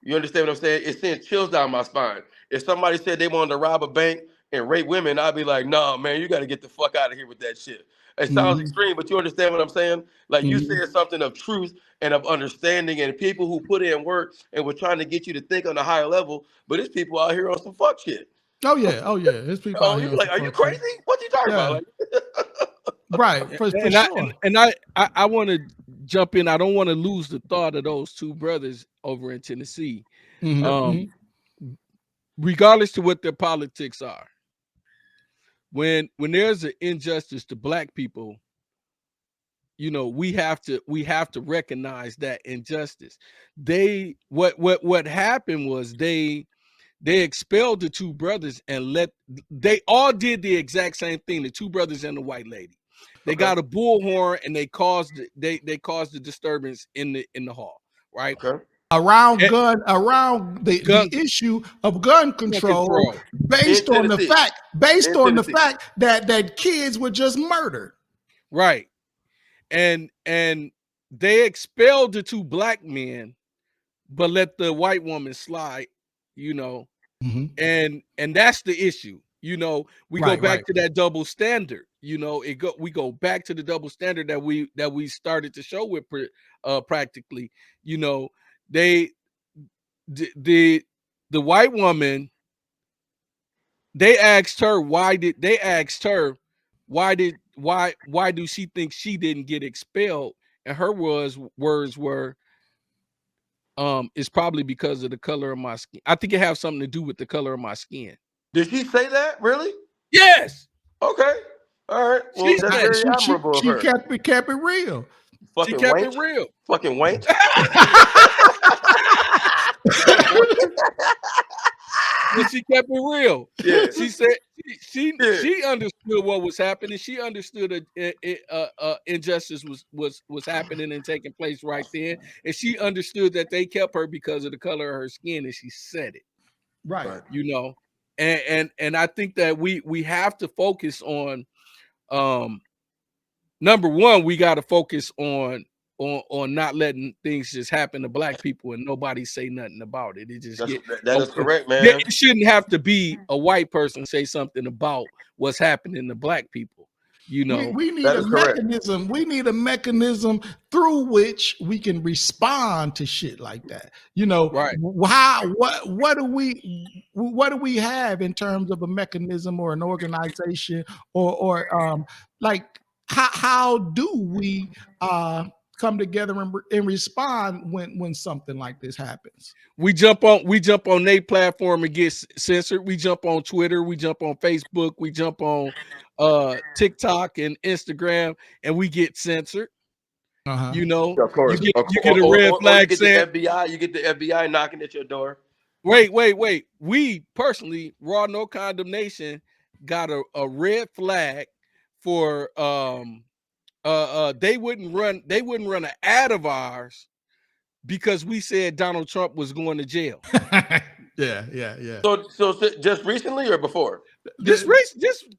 You understand what I'm saying? It sends chills down my spine. If somebody said they wanted to rob a bank and rape women, I'd be like, no, man, you got to get the fuck out of here with that shit. It sounds extreme, but you understand what I'm saying? Like you said something of truth and of understanding and people who put in work and were trying to get you to think on a higher level, but it's people out here on some fuck shit. Oh yeah. There's people out here. Like, are you crazy? Shit. What you talking about? Right. For sure. I want to jump in. I don't want to lose the thought of those two brothers over in Tennessee. Regardless to what their politics are, when there's an injustice to black people, we have to recognize that injustice. What happened was they expelled the two brothers and they all did the exact same thing. The two brothers and the white lady, they got a bullhorn and they caused the disturbance in the hall, right? Okay. Around the issue of gun control based on the fact that kids were just murdered. Right. And they expelled the two black men, but let the white woman slide, and that's the issue. You know, we go Right, back right. to that double standard. You know, we go back to the double standard that we started to show with practically. You know, they the white woman, they asked her why do she think she didn't get expelled, and her words were, it's probably because of the color of my skin. I think it has something to do with the color of my skin. Did she say that? Really? Yes, Okay. All right. she Well, that's said very it. admirable of She her. kept it real. She Fucking kept it wench. real. Fucking wench. But she kept it real. Yeah. She said Yeah. she understood what was happening. She understood injustice was happening and taking place right then, and she understood that they kept her because of the color of her skin, and she said it. Right. Right. You know, and I think that we have to focus on, number one, we got to focus on not letting things just happen to black people and nobody say nothing about it. It just get That is correct, yeah, man. it shouldn't have to be a white person say something about what's happening to black people. You know, We need That a is correct. mechanism. We need a mechanism through which we can respond to shit like that. You know, right? how what do we have in terms of a mechanism or an organization or like how do we come together and respond when something like this happens? We jump on their platform and get censored. We jump on Twitter, we jump on Facebook, we jump on TikTok and Instagram, and we get censored. Uh-huh. You know, Yeah, of course. you get a red Or you flag get the saying, FBI. You get the FBI knocking at your door. wait. We personally, Raw No Condemnation, got a red flag for they wouldn't run an ad of ours because we said Donald Trump was going to jail. Yeah. So just recently or before? Just a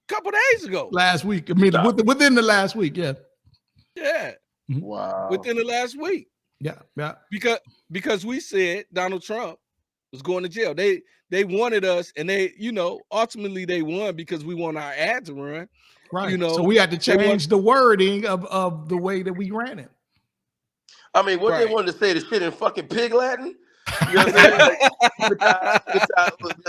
couple days ago. Last week. I mean, Stop. within the last week. Yeah. Yeah, Wow. within the last week. Yeah. Because we said Donald Trump was going to jail. They wanted us, and they, ultimately they won because we want our ad to run. Right. You know, So we had to they want change the wording of the way that we ran it. I mean, what they right. wanted to say the shit in fucking pig Latin? You know what I'm saying?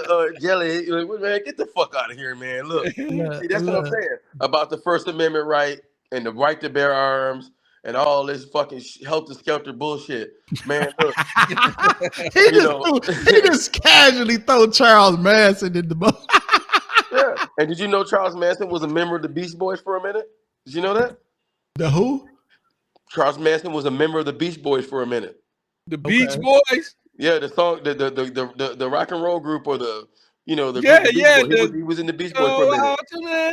Like, jelly. Like, man, get the fuck out of here, man. Look, see, that's what I'm saying about the First Amendment right and the right to bear arms and all this fucking helter skelter bullshit, man. Look, he just casually threw Charles Manson in the boat. Yeah. And did you know Charles Manson was a member of the Beach Boys for a minute? Did you know that? The who? Charles Manson was a member of the Beach Boys for a minute. The Beach Boys. Yeah, the song, the rock and roll group, or the group, the Beach Yeah. Boys. He was in the Beach Boys for a minute.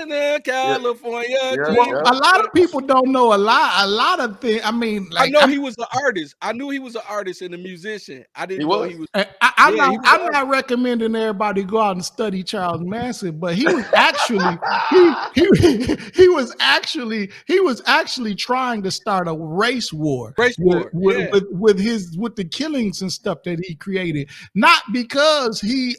Yeah, California. Well, a lot of people don't know a lot of things. I mean, I like know he was an artist. I knew he was an artist and a musician. I didn't know was? he was. I'm Yeah, he was not recommending everybody go out and study Charles Manson, but he was actually he was actually trying to start a race war Race war, yeah. with the killings and stuff that he created, not because he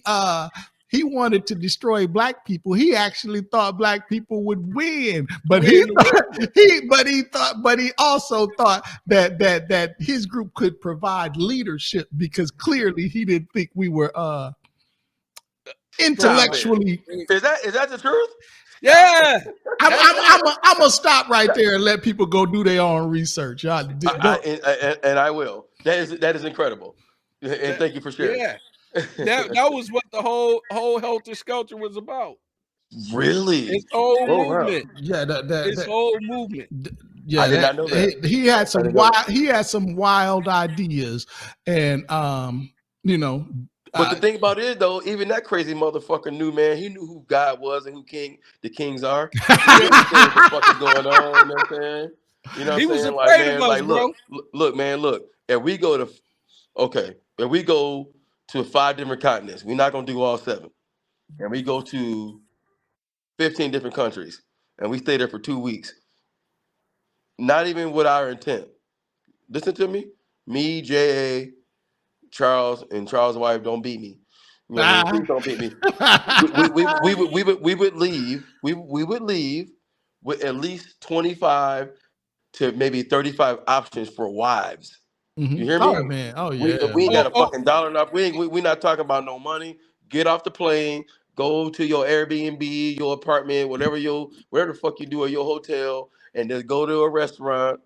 wanted to destroy black people. He actually thought black people would win, but he also thought that his group could provide leadership because clearly he didn't think we were intellectually. Is that the truth? Yeah. I'm gonna stop right there and let people go do their own research. And I will. That is incredible. And thank you for sharing. Yeah. That was what the whole helter skelter was about. Really? His whole movement. Wow. His whole movement. Yeah, I did not know that. He had some wild ideas, and But the thing about it is, though, even that crazy motherfucker knew, man. He knew who God was and who the kings are. He understands what the fuck is going on. You know what I'm saying? You know what He I'm was saying? afraid Man, of us, bro. look, man, look. If we go to 5 different continents, we're not gonna do all 7. And we go to 15 different countries, and we stay there for 2 weeks. Not even with our intent. Listen to me. Me, J.A., Charles, and Charles' wife don't beat me. You know what I mean? Please don't beat me. We would leave with at least 25 to maybe 35 options for wives. You hear me? Oh man. Oh We yeah. ain't got a Oh, fucking dollar enough. We not talking about no money. Get off the plane, go to your Airbnb, your apartment, whatever the fuck you do at your hotel, and just go to a restaurant,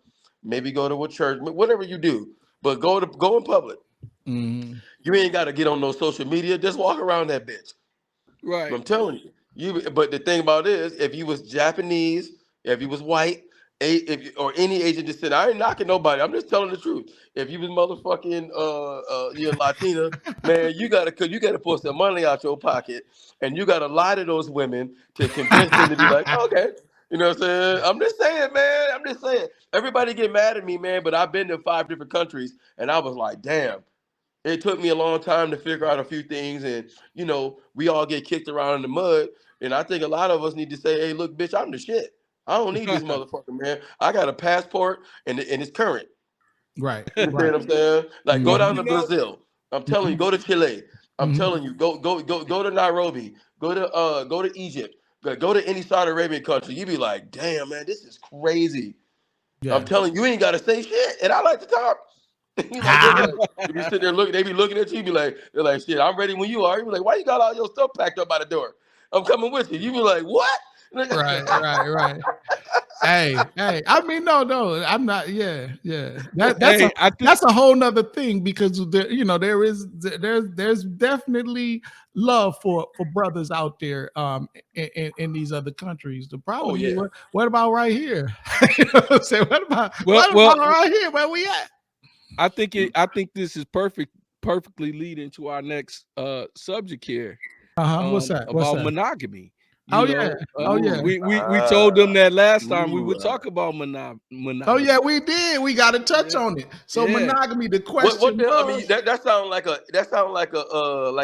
maybe go to a church, whatever you do. But go in public. Mhm. You ain't got to get on no social media. Just walk around that bitch. right. I'm telling you. But the thing about it is, if you was Japanese, if you was white, or any Asian descent, I ain't knocking nobody. I'm just telling the truth. If you was motherfucking you're Latina, man, you gotta pull some money out your pocket, and you gotta lie to those women to convince them to be like, okay, you know what I'm saying? I'm just saying, man. I'm just saying. Everybody get mad at me, man, but I've been to 5 different countries, and I was like, damn. It took me a long time to figure out a few things, and we all get kicked around in the mud. And I think a lot of us need to say, "Hey, look, bitch, I'm the shit. I don't need this motherfucker, man. I got a passport, and it's current. Right. You understand Right. what I'm saying? Like, go Well, down Mhm. to Brazil. I'm telling you, go to Chile. I'm Mhm. telling you, go to Nairobi. Go to Egypt. Go to any Saudi Arabian country. You be like, damn, man, this is crazy. I'm Yeah. telling you, you ain't got to say shit, and I like to talk. You like they be Ah. like, you be sitting there looking, they be looking at you, be like, they're like, shit, I'm ready when you are. You be like, why you got all your stuff packed up by the door? I'm coming with you. You be like, what? Right. Right. Right. Hey. I mean, no. I'm not. Yeah. Yeah. That's hey, I think a whole nother thing because there's definitely love for brothers out there in these other countries. The Oh problem is yeah. what about right here? You know what I'm saying? well, What well, about right here? Where we at? I think this is perfectly leading to our next subject here. What's that? What's About that? monogamy. Oh yeah. Oh yeah. We told them that last time we Ooh, would talk about Oh yeah, monogamy. we did. We got to touch Yeah, on it. So yeah. monogamy. The what question the? I mean, was. that sounds like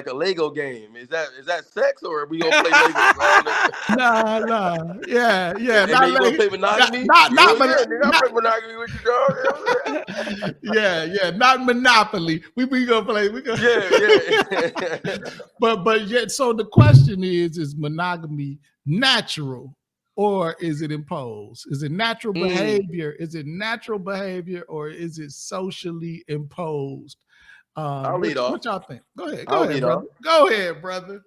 a Lego game. Is that sex, or are we gonna play Legos? I don't know. Nah. Yeah. And Not then you gonna like play monogamy? not Hell yeah, nigga, I not play monogamy with you, dog. You know what I'm yeah, not Monopoly. We gonna play. We gonna. saying? Yeah. But yet, so the question is monogamy natural or is it imposed? Is it natural Mm. behavior? Is it natural behavior or is it socially imposed? I'll lead What off. y'all think? Go I'll ahead, lead brother. off. Go ahead, brother.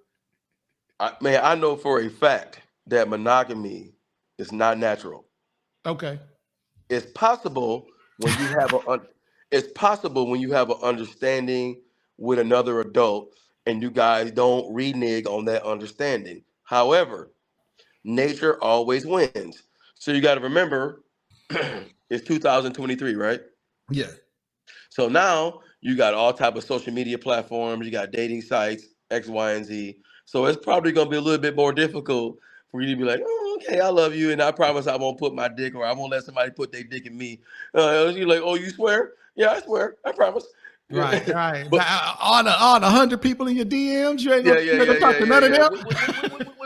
Man, I know for a fact that monogamy is not natural. Okay. It's possible when you have it's possible when you have an understanding with another adult and you guys don't renege on that understanding. However, nature always wins. So you got to remember it's 2023, right? Yeah. So now you got all type of social media platforms, you got dating sites, X, Y, and Z. So it's probably gonna be a little bit more difficult for you to be like, oh, okay, I love you, and I promise I won't put my dick or I won't let somebody put their dick in me. You're like, oh, you swear? Yeah, I swear, I promise. Right, right. But On 100 people in your DMs, yeah, you yeah, ain't yeah, gonna yeah, talk to yeah, none of yeah. them.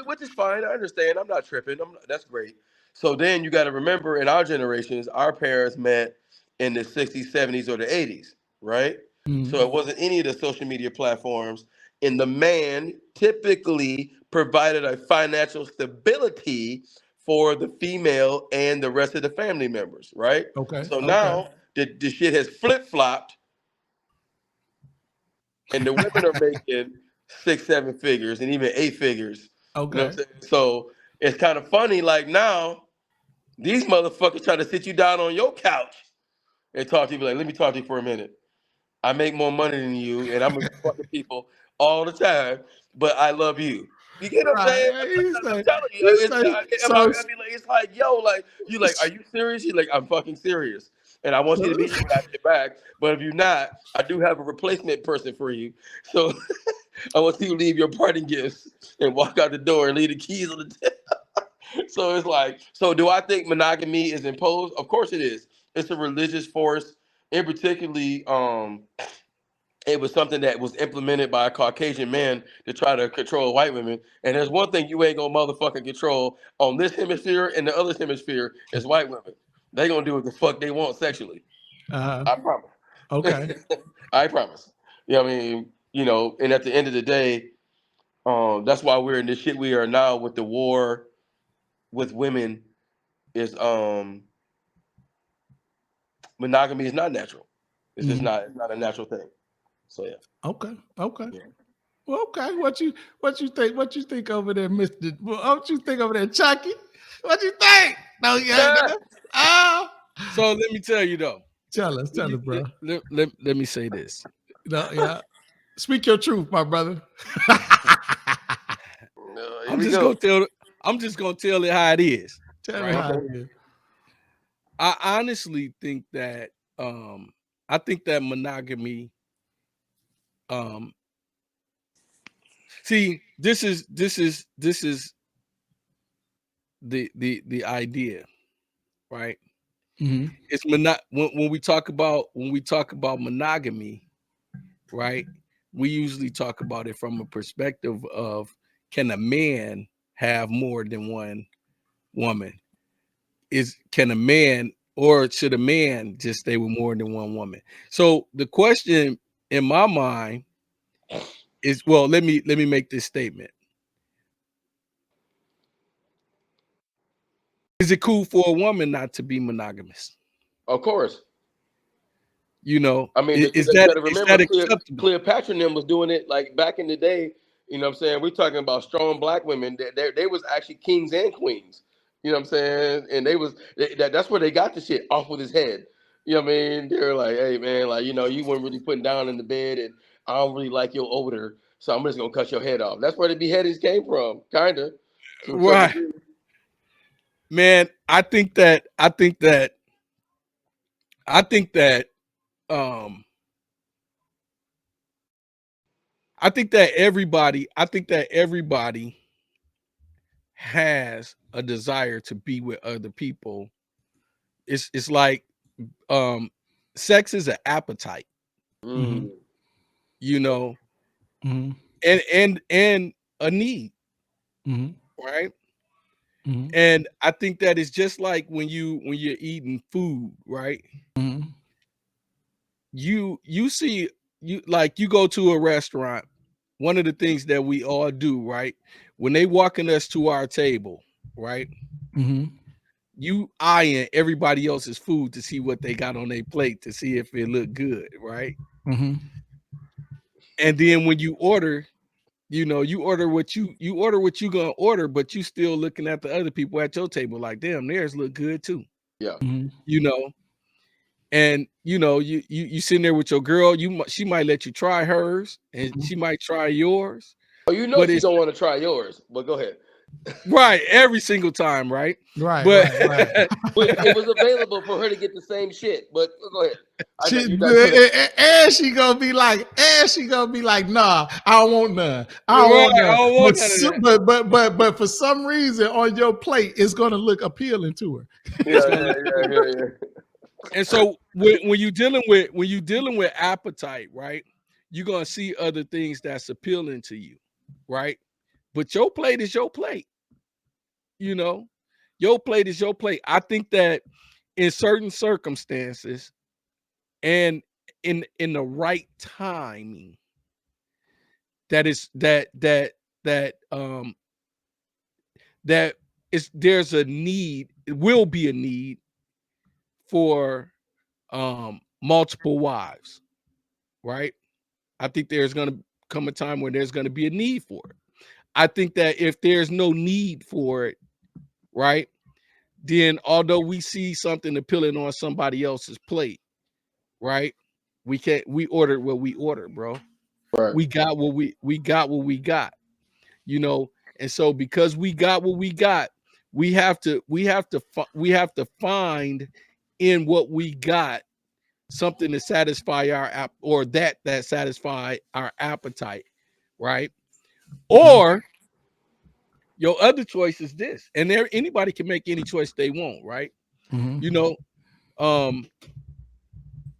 Which is fine. I understand. I'm not tripping. That's great. So then you got to remember, in our generations, our parents met in the '60s, '70s, or the '80s, right? So Mhm. it wasn't any of the social media platforms, and the man typically provided a financial stability for the female and the rest of the family members, right? Okay, So okay, now the shit has flip flopped and the women are making 6, 7 figures and even 8 figures. You know what okay. I'm saying? So it's kind of funny. Like now, these motherfuckers try to sit you down on your couch and talk to you. Like, let me talk to you for a minute. I make more money than you, and I'm fucking people all the time, but I love you. You get what I'm saying? Right. I'm telling you, He's like, so, I mean, like, it's like, yo, like, you like, are you serious? He's like, I'm fucking serious, and I want you to be here when I get back. But if you're not, I do have a replacement person for you. So I want you to leave your parting gifts and walk out the door and leave the keys on the table. So it's like, so do I think monogamy is imposed? Of course it is. It's a religious force, and particularly, it was something that was implemented by a Caucasian man to try to control white women. And there's one thing you ain't gonna motherfucking control on this hemisphere and the other hemisphere is white women. They gonna do what the fuck they want sexually. uh, I promise. okay. I promise. You know what I mean? And at the end of the day, That's why we're in this shit we are now with the war with women. Is monogamy is not natural. It's just not. It's not a natural thing. So yeah. Okay. Okay. Yeah. Well, okay. What you think? What you think over there, Mister? What you think over there, Chucky? What you think? No, yeah. Oh, So let me tell you though. tell us, bro. Let me say this. No, yeah. Speak your truth, my brother. Here I'm we just go. gonna tell it how it is. Tell me Right? how it is. I honestly think that I think that monogamy see this is the idea, right? Mm-hmm. It's when we talk about monogamy, right? We usually talk about it from a perspective of, can a man have more than one woman? Can a man, or should a man just stay with more than one woman? So the question in my mind is, well, let me make this statement. Is it cool for a woman not to be monogamous? Of course. You know, I mean, is you got to remember, that acceptable? Cleopatra and them was doing it like back in the day. You know what I'm saying? We're talking about strong black women. They was actually kings and queens. You know what I'm saying? And that's where they got the shit off with his head. You know what I mean? They're like, hey man, like, you know, you weren't really putting down in the bed, and I don't really like your odor, so I'm just gonna cut your head off. That's where the beheadings came from, kinda, to a certain Right. degree. Man, I think that um I think that everybody has a desire to be with other people. It's like sex is an appetite, Mm-hmm. you know, Mm-hmm. and a need, Mm-hmm. right? Mm-hmm. And I think that it's just like when you're eating food, right? Mm-hmm. You see, you go to a restaurant. One of the things that we all do, right? When they walking us to our table, right? Mm-hmm. You eyeing everybody else's food to see what they got on their plate, to see if it look good, right? Mm-hmm. And then when you order, you order what you gonna order, but you still looking at the other people at your table like, damn, theirs look good too, Yeah. you know. And you sitting there with your girl, she might let you try hers, and she might try yours, Oh, you know but she it's don't want to try yours, but go ahead. right every single time, right? Right, But right. It was available for her to get the same shit, but go ahead. I know She you're not gonna. and she gonna be like, nah, I don't want none. I don't right, want I none. don't want But none of that. but for some reason on your plate, it's gonna look appealing to her. It's Yeah, gonna look cool. yeah. And so when you dealing with appetite, right, you're gonna see other things that's appealing to you, right? But your plate is your plate, you know. Your plate is your plate. I think that in certain circumstances and in the right timing, that is that is there's a need, it will be a need for multiple wives, right? I think there's going to come a time where there's going to be a need for it. I think that if there's no need for it, right, then although we see something appealing on somebody else's plate, right, we ordered what we ordered, bro. Right. We got what we got what we got, you know. And so because we got what we got, we have to find in what we got something to satisfy our that satisfy our appetite, right? Or your other choice is this, and there anybody can make any choice they want, right? Mm-hmm. You know, um,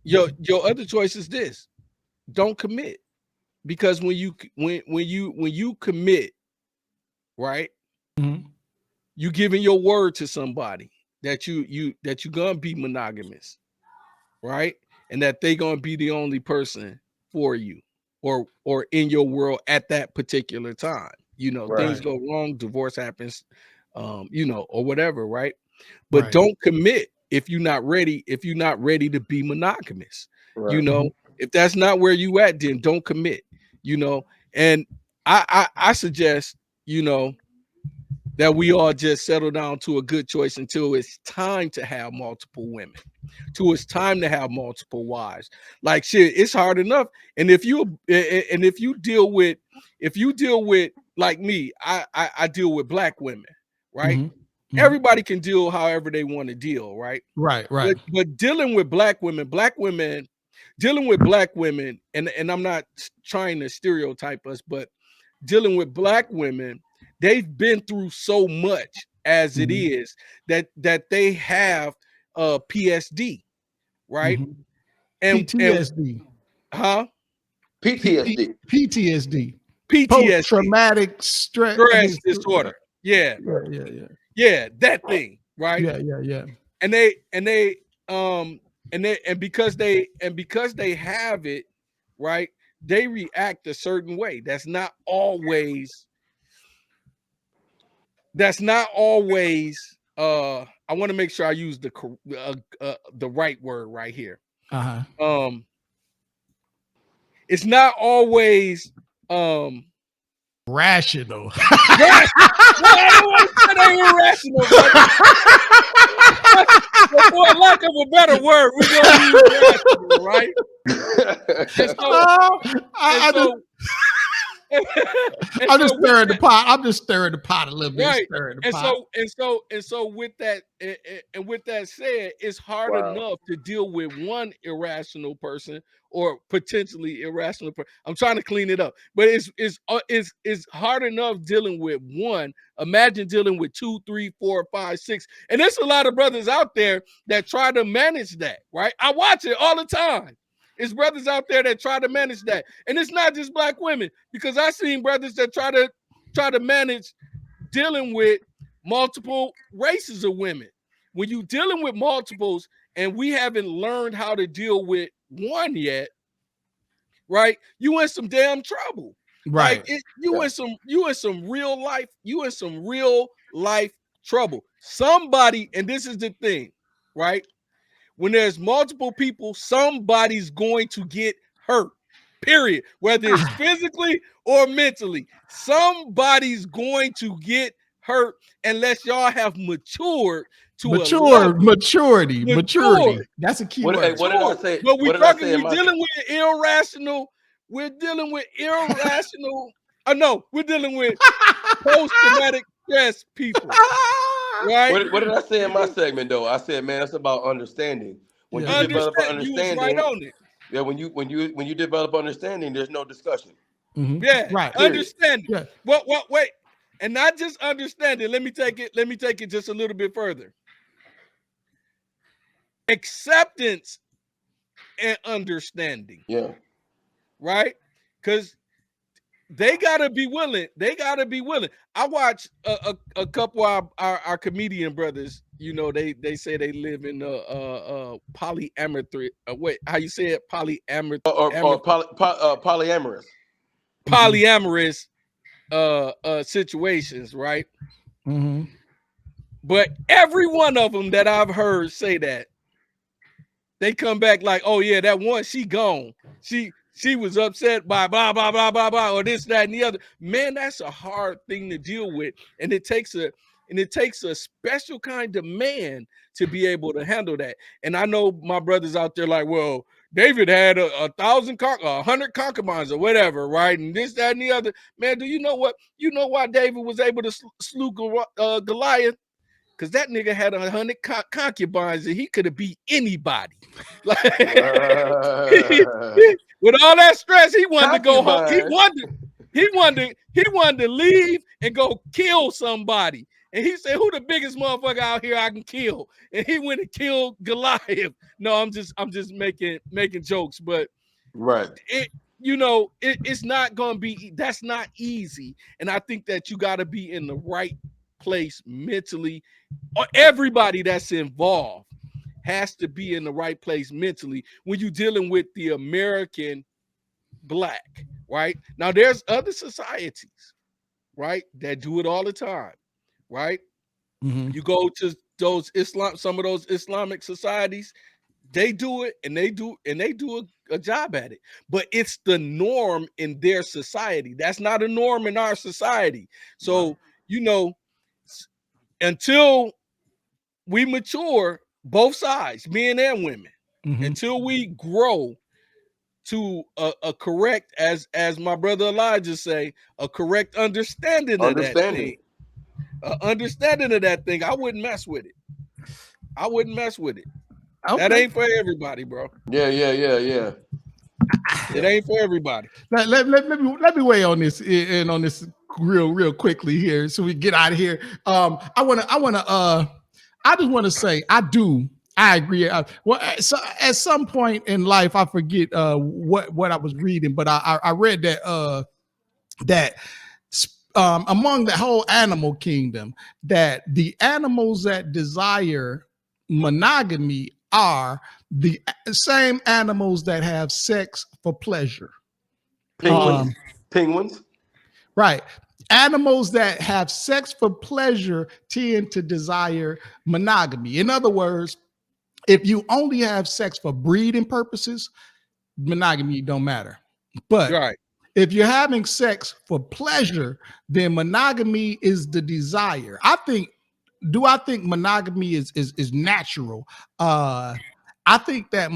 your other choice is this: don't commit, because when you commit, right, Mm-hmm. you giving your word to somebody that you gonna be monogamous, right, and that they gonna be the only person for you, or in your world at that particular time. You know, Right. things go wrong, divorce happens, you know, or whatever, right? But Right. don't commit if you're not ready, to be monogamous. You Right. know, if that's not where you at, then don't commit, you know. And I suggest, you know, that we all just settle down to a good choice until it's time to have multiple women, till it's time to have multiple wives. Like shit, it's hard enough. And if you deal with, like me, I deal with black women, right? Everybody can deal however they want to deal, right? Right. Right. But dealing with black women, dealing with black women, and I'm not trying to stereotype us, but dealing with black women, they've been through so much as it is that they have PSD, right? And PTSD. huh? PTSD. PTSD. Post PTSD, traumatic stress. I stress mean, disorder. Yeah, yeah. yeah, that thing, right? Yeah. And they and because they have it, right? They react a certain way. That's not always I want to make sure I use the right word right here. It's not always Rational. rational. Well, I don't want to say they irrational, but for lack of a better word, we're gonna use rational, right? I'm just stirring the pot. I'm just stirring the pot a little bit. Right. Stirring the And pot. so with that said, it's hard enough to deal with one irrational person or potentially irrational person. I'm trying to clean it up, but it's hard enough dealing with one. Imagine dealing with 2, 3, 4, 5, 6. And there's a lot of brothers out there that try to manage that, right? I watch it all the time. It's brothers out there that try to manage that. And it's not just black women, because I've seen brothers that try to manage dealing with multiple races of women. When you're dealing with multiples and we haven't learned how to deal with one yet, right? You in some damn trouble. Right. Like you in some real life trouble. Somebody, and this is the thing, right? When there's multiple people, somebody's going to get hurt. Period. Whether it's physically or mentally, somebody's going to get hurt unless y'all have matured to maturity. That's a key word. What did I say? But we're dealing with irrational. We're dealing with irrational. We're dealing with post-traumatic stress people. Right? What did I say in my segment though? I said, man, it's about understanding. When you develop an You was right understanding, on it. yeah, when you develop understanding, there's no discussion. Yeah, right. Understanding. Yeah. Wait, and not just understanding. Let me take it just a little bit further. Acceptance and understanding. Yeah. Right? Because they gotta be willing. I watch a couple of our comedian brothers. You know, they say they live in polyamorous. Wait, how you say it? Or Polyamorous situations, right? But every one of them that I've heard say that, they come back like, oh yeah, that one, she gone. She was upset by blah, blah, blah, blah, blah, or this, that, and the other. Man, that's a hard thing to deal with. And it takes a special kind of man to be able to handle that. And I know my brothers out there like, well, David had 100 concubines or whatever, right? And this, that, and the other. Man, do you know what? You know why David was able to slew Goliath? Because that nigga had 100 concubines and he could have beat anybody. Like, with all that stress, he wanted to go home. He wanted to leave and go kill somebody. And he said, "Who the biggest motherfucker out here I can kill?" And he went and killed Goliath. No, I'm just making jokes, but right. It's not gonna be. That's not easy. And I think that you got to be in the right place mentally. Everybody that's involved has to be in the right place mentally when you're dealing with the American black, right? Now there's other societies, right, that do it all the time, right? Mm-hmm. You go to those some of those Islamic societies, they do it and they do a job at it. But it's the norm in their society. That's not a norm in our society. So, you know, until we mature, both sides, men and women, until we grow to a correct, as my brother Elijah say, a correct understanding of that thing. Understanding of that thing, I wouldn't mess with it. I wouldn't mess with it. Okay. That ain't for everybody, bro. Yeah. It ain't for everybody. Let me weigh on this and on this real quickly here, so we get out of here. I just want to say I agree. Well, so at some point in life, I forget what I was reading, but I read that that among the whole animal kingdom, that the animals that desire monogamy are the same animals that have sex for pleasure. Penguins. Right. Animals that have sex for pleasure tend to desire monogamy. In other words, if you only have sex for breeding purposes, monogamy don't matter. But Right. if you're having sex for pleasure, then monogamy is the desire. I think monogamy is natural? I think that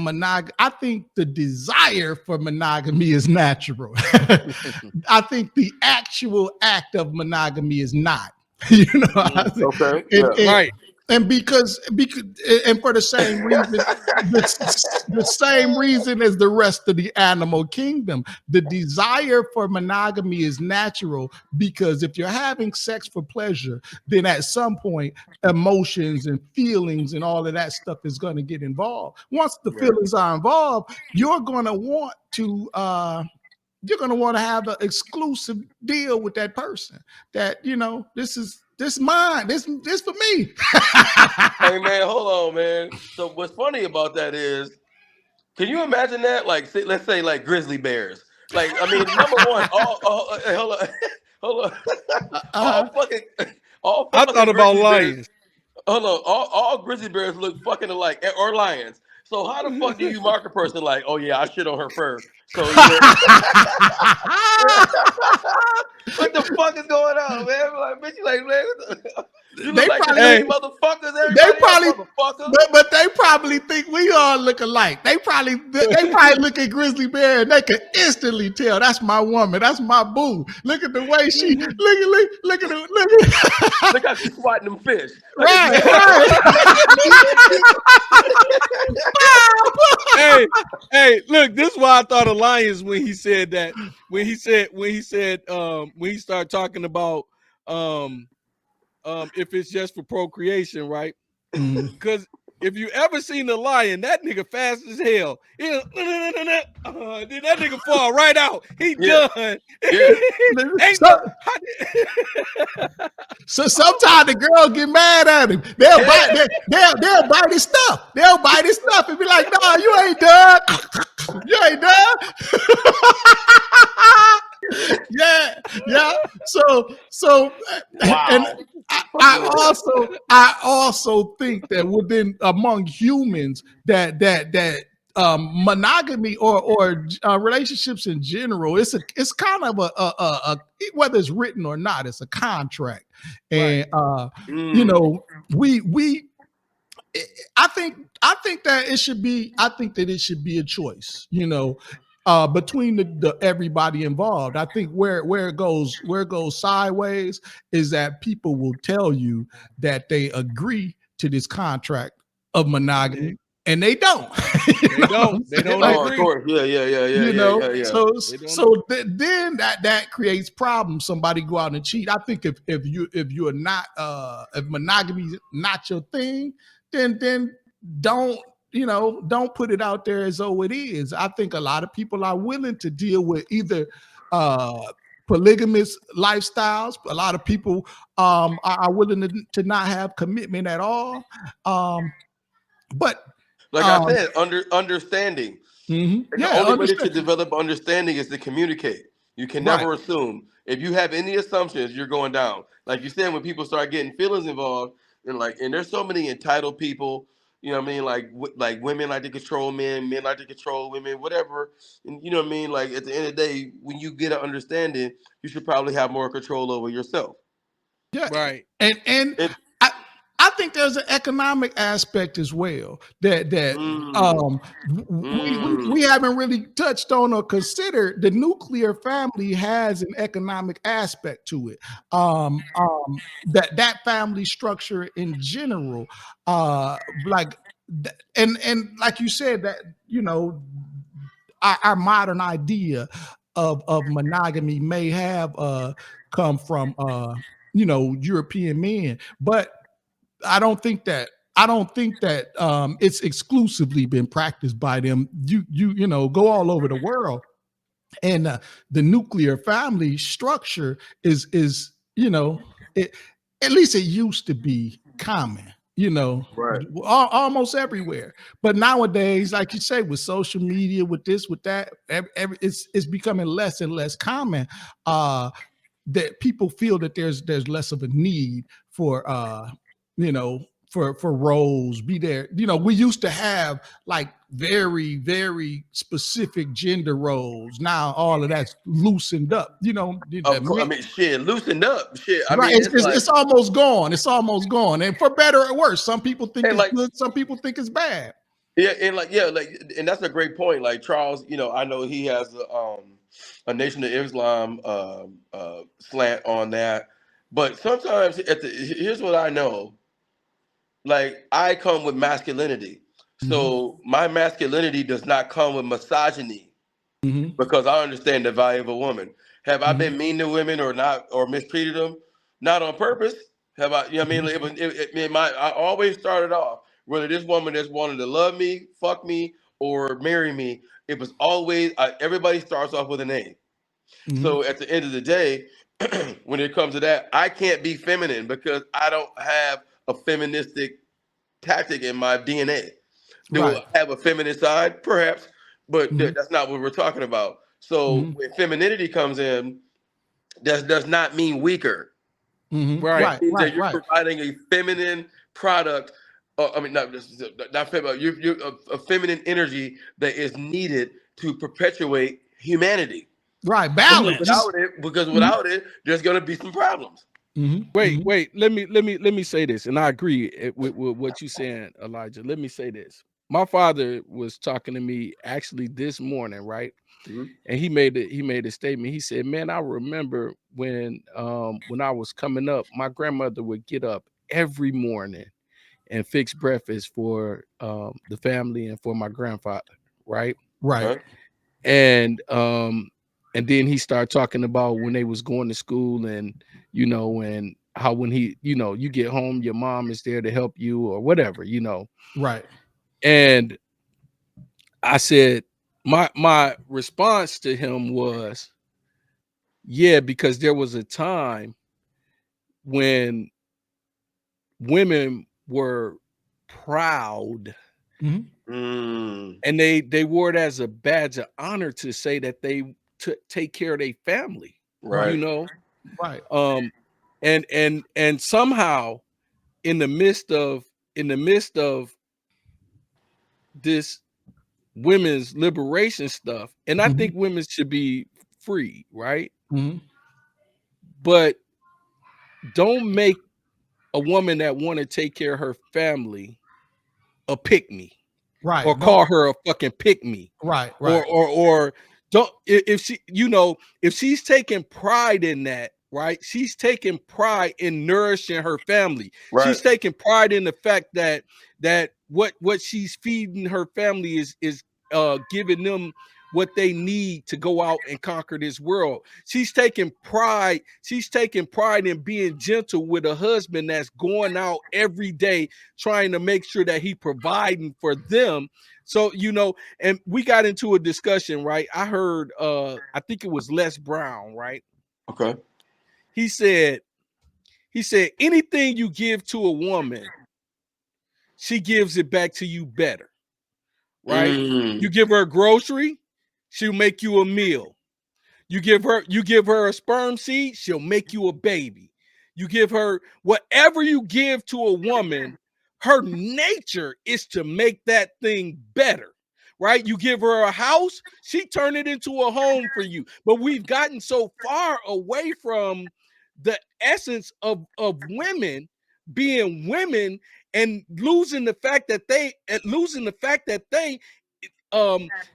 I think the desire for monogamy is natural. I think the actual act of monogamy is not. You know, Right. And because and for the same reason, the same reason as the rest of the animal kingdom, the desire for monogamy is natural, because if you're having sex for pleasure, then at some point emotions and feelings and all of that stuff is going to get involved. Once the feelings are involved, you're going to want to have an exclusive deal with that person, that, you know, this mine, this for me. Hey man, hold on, man. So what's funny about that is, can you imagine that? Like, let's say like grizzly bears. Like, I mean, number one, hey, hold on, hold on, all I fucking thought about grizzly bears. lions. Hold on, all grizzly bears look fucking alike, or lions. So how the fuck do you mark a person like, oh yeah, I shit on her fur? So what the fuck is going on, man? Like, bitch, you like, man, you look like the same motherfuckers everybody else, motherfucker. But they probably think we all look alike. They probably look at grizzly bear and they can instantly tell, that's my woman, that's my boo. Look at the way she look Look how she's swatting them fish. Right. Hey, look, this is why I thought of lions when he said that. When he started talking about if it's just for procreation, right? Because if you ever seen a lion, that nigga fast as hell. Then that nigga fall right out. He done. So sometimes the girls get mad at him. They'll bite his stuff. They'll bite his stuff and be like, "No, you ain't done. You ain't done." Yeah. So, wow. And I also think that among humans that monogamy or relationships in general, it's kind of a whether it's written or not, it's a contract. And you know, I think that it should be a choice, you know, between the everybody involved. I think where it goes sideways is that people will tell you that they agree to this contract of monogamy, and they don't. They don't agree. Of course. Yeah. You know, so then that creates problems. Somebody go out and cheat. I think if you're not if monogamy is not your thing, then don't put it out there as though it is. I think a lot of people are willing to deal with either polygamous lifestyles. A lot of people are willing to not have commitment at all. But like I said, understanding. And the Yeah, only way that you understand. develop understanding is to communicate. You can Right. never assume. If you have any assumptions, you're going down. Like you said, when people start getting feelings involved, and there's so many entitled people. You know what I mean? Like women like to control men, men like to control women, whatever. And you know what I mean? Like at the end of the day, when you get an understanding, you should probably have more control over yourself. Yeah, Right. and It, I I think there's an economic aspect as well that mm, we mm, haven't really touched on or considered. The nuclear family has an economic aspect to it. That family structure in general, like and like you said, that you know our modern idea of monogamy may have come from European men, but I don't think that it's exclusively been practiced by them. You go all over the world, and the nuclear family structure is it, at least it used to be common, right. almost everywhere. But nowadays, like you say, with social media, with this, with that, it's becoming less and less common. That people feel that there's less of a need for for roles. Be there, we used to have like very, very specific gender roles. Now all of that's loosened up. Of course, I mean, shit, loosen up, shit. I Right, mean, it's like, it's almost gone. It's almost gone, and for better or worse. Some people think and it's like, good. Some people think it's bad. yeah, and like, yeah, like, and that's a great point. Like Charles, I know he has a Nation of Islam slant on that, but sometimes here's what I know. Like I come with masculinity, Mm-hmm. so my masculinity does not come with misogyny Mm-hmm. because I understand the value of a woman. Have I Mm-hmm. been mean to women or not or mistreated them? Not on purpose. Have I? You know what I mean? I always started off whether this woman just wanted to love me, fuck me, or marry me. It was always everybody starts off with an A. Mm-hmm. So at the end of the day, when it comes to that, I can't be feminine because I don't have a feministic tactic in my DNA. Do Right. I have a feminine side? Perhaps, but Mm-hmm. that's not what we're talking about. So Mm-hmm. when femininity comes in, that does not mean weaker. Mm-hmm. Right. Right. It means that Right. you're Right. providing a feminine product. I mean, not feminine. You're a feminine energy that is needed to perpetuate humanity. Right. Because Balance. Mm-hmm. without it, there's going to be some problems. Mm-hmm. Wait, Mm-hmm. wait. Let me say this, and I agree with what you saying, Elijah. Let me say this. My father was talking to me actually this morning, right? Mhm. And he made a statement. He said, "Man, I remember when I was coming up, my grandmother would get up every morning and fix breakfast for the family and for my grandfather, right? Right. Right? And then he started talking about when they was going to school and how when you get home, your mom is there to help you or whatever. Right. And I said my response to him was, yeah, because there was a time when women were proud Mm-hmm. Mm, and they wore it as a badge of honor to say that they take care of their family, Right. you right. know. Right. um and somehow in the midst of this women's liberation stuff, and I Mm-hmm. think women should be free, right? Mm-hmm. But don't make a woman that want to take care of her family a pick me, or Right. Don't. call her a fucking pick me, Right. or Right. don't, if she, if she's taking pride in that, right? She's taking pride in nourishing her family. Right. She's taking pride in the fact that what she's feeding her family is giving them what they need to go out and conquer this world. She's taking pride in being gentle with a husband that's going out every day trying to make sure that he providing for them. So, and we got into a discussion, right? I heard I think it was Les Brown, right? Okay. He said anything you give to a woman, she gives it back to you better, right? You give her a grocery, she'll make you a meal. You give her a sperm seed, she'll make you a baby. You give her whatever you give to a woman, her nature is to make that thing better. Right? You give her a house, she turn it into a home for you. But we've gotten so far away from the essence of women being women and losing the fact that they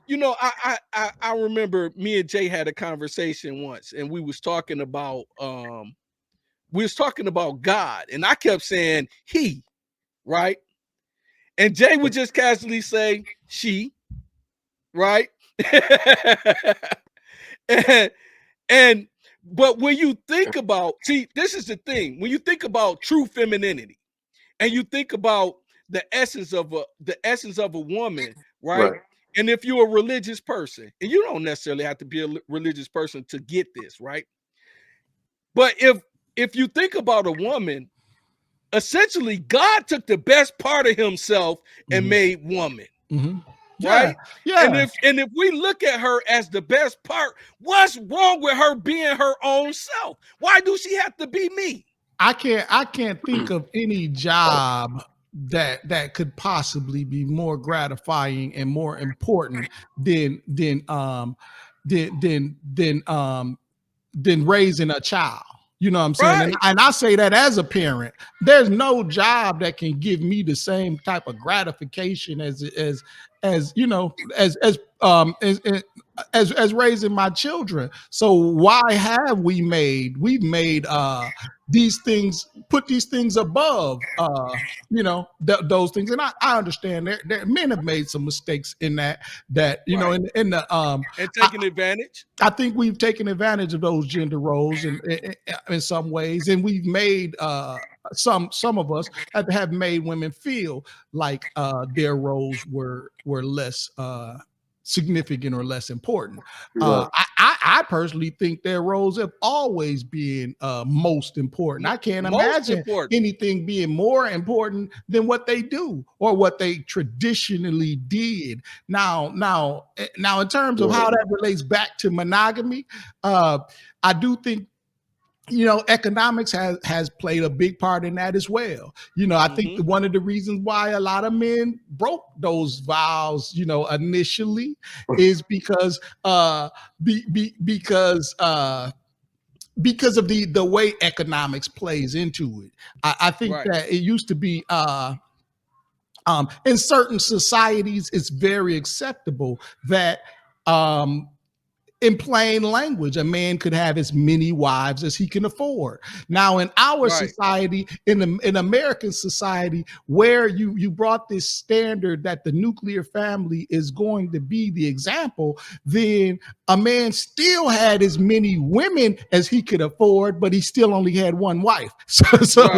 you know, I remember me and Jay had a conversation once, and we was talking about God, and I kept saying he, right? And Jay would just casually say she, right? and, and but when you think about, see, this is the thing. When you think about true femininity, and you think about the essence of a woman, right? And if you're a religious person, and you don't necessarily have to be a religious person to get this, right? But if you think about a woman, essentially God took the best part of himself and made woman. Right? Yeah. And if we look at her as the best part, what's wrong with her being her own self? Why do she have to be me? I can't think of any job that could possibly be more gratifying and more important than raising a child. You know what I'm saying? Right. And I say that as a parent, there's no job that can give me the same type of gratification as you know as raising my children. So why have we've made these things, put these things above those things? And I understand that men have made some mistakes in that you know in the and taking advantage. I think we've taken advantage of those gender roles in some ways, and we've made some of us have made women feel like their roles were less significant or less important. I personally think their roles have always been most important. I can't imagine anything being more important than what they do or what they traditionally did. Now, in terms of how that relates back to monogamy, I do think economics has played a big part in that as well. I think one of the reasons why a lot of men broke those vows, initially, is because because of the way economics plays into it. I think that it used to be in certain societies, it's very acceptable that in plain language, a man could have as many wives as he can afford. Now, in our society, in American society, where you brought this standard that the nuclear family is going to be the example, then a man still had as many women as he could afford, but he still only had one wife. So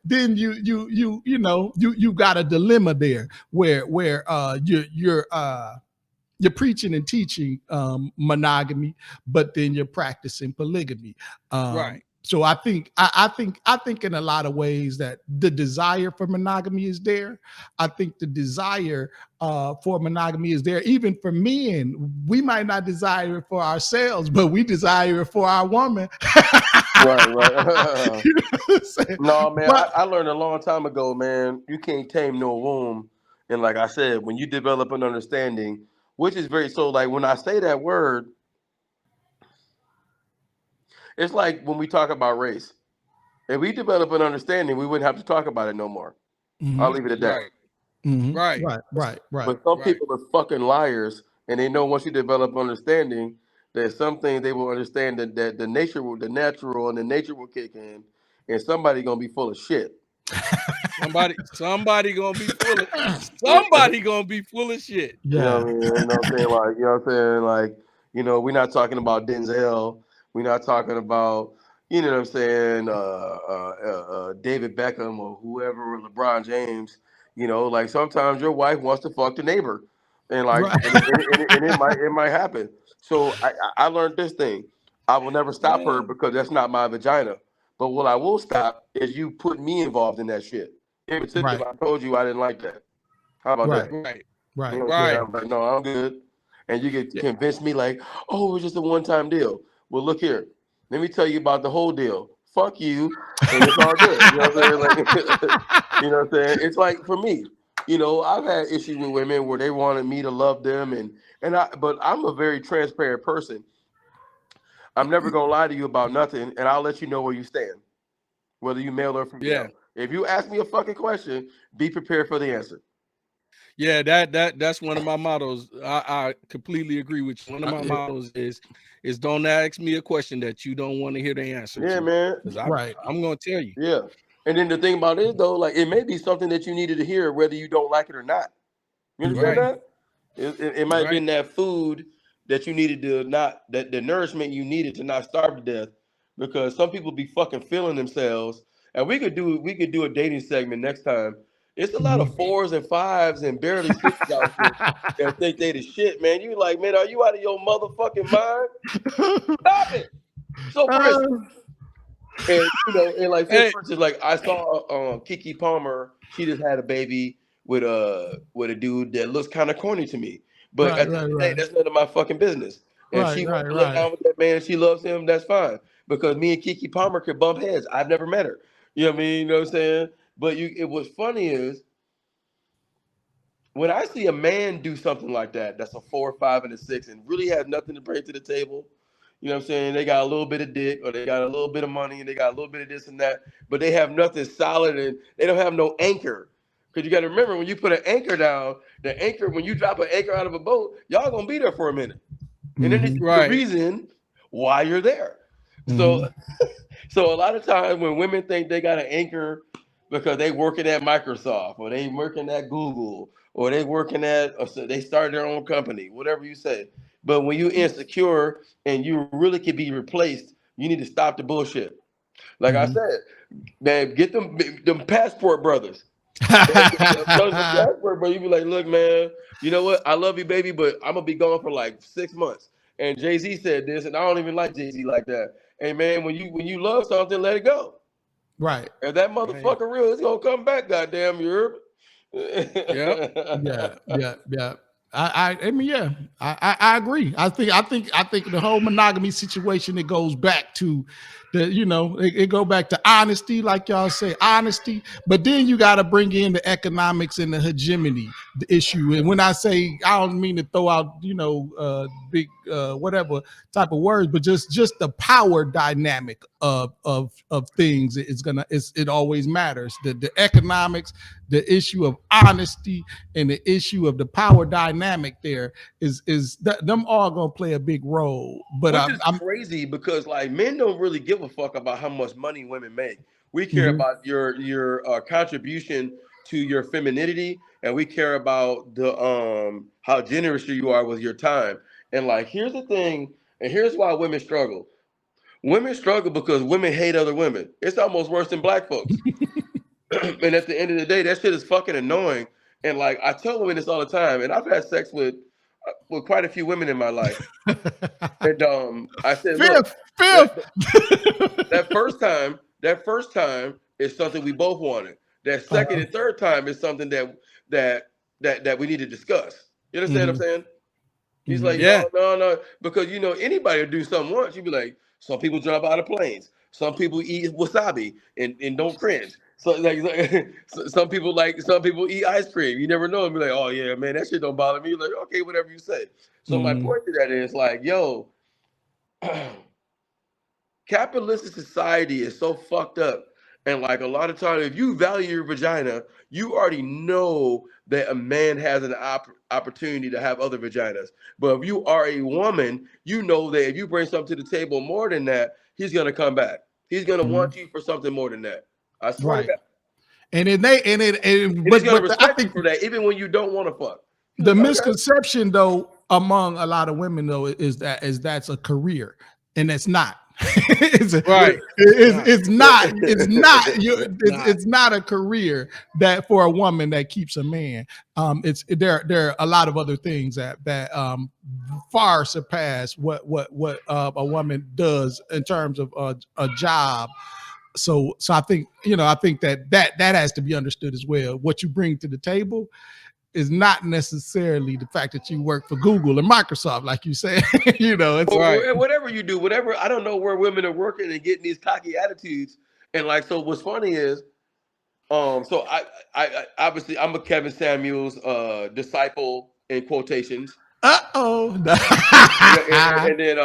then you got a dilemma there where you're preaching and teaching monogamy, but then you're practicing polygamy. So I think in a lot of ways that the desire for monogamy is there. I think the desire for monogamy is there. Even for men, we might not desire it for ourselves, but we desire it for our woman. Right. You know no, man, I learned a long time ago, man, you can't tame no womb. And like I said, when you develop an understanding, which is very, so like when I say that word, it's like when we talk about race. If we develop an understanding, we wouldn't have to talk about it no more. I'll leave it at that. Right. But some people are fucking liars, and they know once you develop understanding, there's some things they will understand that the natural and the nature will kick in, and somebody gonna be full of shit. Somebody gonna be full of shit. You know what I mean? You know what I'm saying? Like, you know what I'm saying? Like, we're not talking about Denzel. We're not talking about, you know what I'm saying, David Beckham or whoever, or LeBron James. Like sometimes your wife wants to fuck the neighbor, and like, and it might happen. So I learned this thing. I will never stop her because that's not my vagina. But what I will stop is you put me involved in that shit. Irritative. I told you I didn't like that. How about that? Right. Right. You know what I'm saying? I'm like, no, I'm good. And you can convince me like, oh, it was just a one-time deal. Well, look here. Let me tell you about the whole deal. Fuck you, and it's all good. You know what I'm saying? Like, you know what I'm saying? It's like for me, you know, I've had issues with women where they wanted me to love them, but I'm a very transparent person. I'm never gonna lie to you about nothing, and I'll let you know where you stand, whether you male or female. If you ask me a fucking question, be prepared for the answer. Yeah, that's one of my mottos. I completely agree with you. One of my mottos is don't ask me a question that you don't want to hear the answer Yeah, to. man. I'm gonna tell you. Yeah. And then the thing about it though, like it may be something that you needed to hear whether you don't like it or not. You understand that? It might have been that food that you needed to not that the nourishment you needed to not starve to death. Because some people be fucking feeling themselves. And we could do a dating segment next time. It's a lot of 4s and 5s and barely 6s out here that think they the shit, man. You like, man, are you out of your motherfucking mind? Stop it. So for instance, and you know, and like for instance, like I saw Kiki Palmer, she just had a baby with a dude that looks kind of corny to me. But at the end of the day, that's none of my fucking business. If she wants to let down with that man and she loves him, that's fine. Because me and Kiki Palmer could bump heads. I've never met her. You know what I mean? You know what I'm saying? But what's funny is when I see a man do something like that, that's a 4, 5, and a 6, and really has nothing to bring to the table. You know what I'm saying? They got a little bit of dick, or they got a little bit of money, and they got a little bit of this and that, but they have nothing solid, and they don't have no anchor. Because you got to remember, when you put an anchor down, the anchor, when you drop an anchor out of a boat, y'all gonna be there for a minute, and then it's the reason why you're there. So, so a lot of times when women think they got an anchor because they working at Microsoft or they working at Google or they working at, or so they started their own company, whatever you say. But when you insecure and you really can be replaced, you need to stop the bullshit. Like I said, man, get them passport brothers. Passport, bro. You be like, look, man, you know what? I love you, baby, but I'm gonna be gone for like 6 months. And Jay-Z said this, and I don't even like Jay-Z like that. Hey, man, when you love something, let it go. Right. If that motherfucker real, it's gonna come back. Goddamn, you heard me? Yeah. I mean, yeah, I agree. I think the whole monogamy situation, it goes back to the, you know, it go back to honesty, like y'all say, honesty. But then you got to bring in the economics and the hegemony issue. And when I say, I don't mean to throw out, you know, big whatever type of words, but just the power dynamic of things. It always matters. The economics, the issue of honesty, and the issue of the power dynamic there is them all gonna play a big role. But I'm crazy because like men don't really give a fuck about how much money women make. We care about your contribution to your femininity, and we care about the how generous you are with your time. And like here's the thing, and here's why women struggle. Women struggle because women hate other women. It's almost worse than black folks. And at the end of the day, that shit is fucking annoying. And like I tell women this all the time, and I've had sex with quite a few women in my life. And I said, look, that first time is something we both wanted. That second and third time is something that we need to discuss. You understand what I'm saying? He's like, no, because you know anybody will do something once. You'd be like, some people jump out of planes. Some people eat wasabi and don't cringe. So like some people eat ice cream. You never know. And be like, oh yeah, man, that shit don't bother me. You're like, okay, whatever you say. So my point to that is like, yo, capitalistic society is so fucked up. And like a lot of times, if you value your vagina, you already know that a man has an opportunity to have other vaginas. But if you are a woman, you know that if you bring something to the table more than that, he's gonna come back. He's gonna want you for something more than that. I swear to God. And then he's gonna respect you for that, even when you don't want to fuck. The misconception though among a lot of women though is that's a career, and it's not. It's not a career that for a woman that keeps a man. There are a lot of other things that far surpass what a woman does in terms of a job So I think, I think that has to be understood as well. What you bring to the table is not necessarily the fact that you work for Google and Microsoft, like you said. It's Right. Or whatever you do, whatever. I don't know where women are working and getting these cocky attitudes. And like, so what's funny is, so I obviously I'm a Kevin Samuels disciple in quotations. uh-oh. Yeah, and then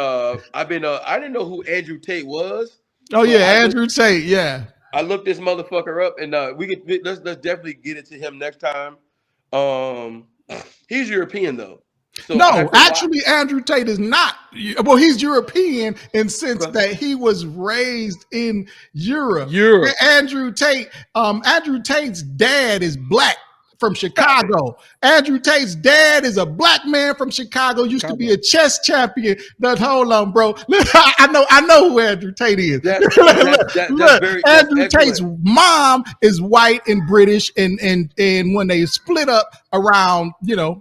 I've been I didn't know who Andrew Tate was, Oh so yeah, Andrew Tate, yeah. I looked this motherfucker up, and let's definitely get into him next time. Um, he's European though, so I No, have to watch. actually, Andrew Tate is not. Well, he's European in sense Okay. that he was raised in Europe. Europe. Andrew Tate's dad is black from Chicago. Andrew Tate's dad is a black man from Chicago. Used to be a chess champion. Hold on, bro. I know who Andrew Tate is. That's Andrew Tate's excellent. mom is white and British, and when they split up around,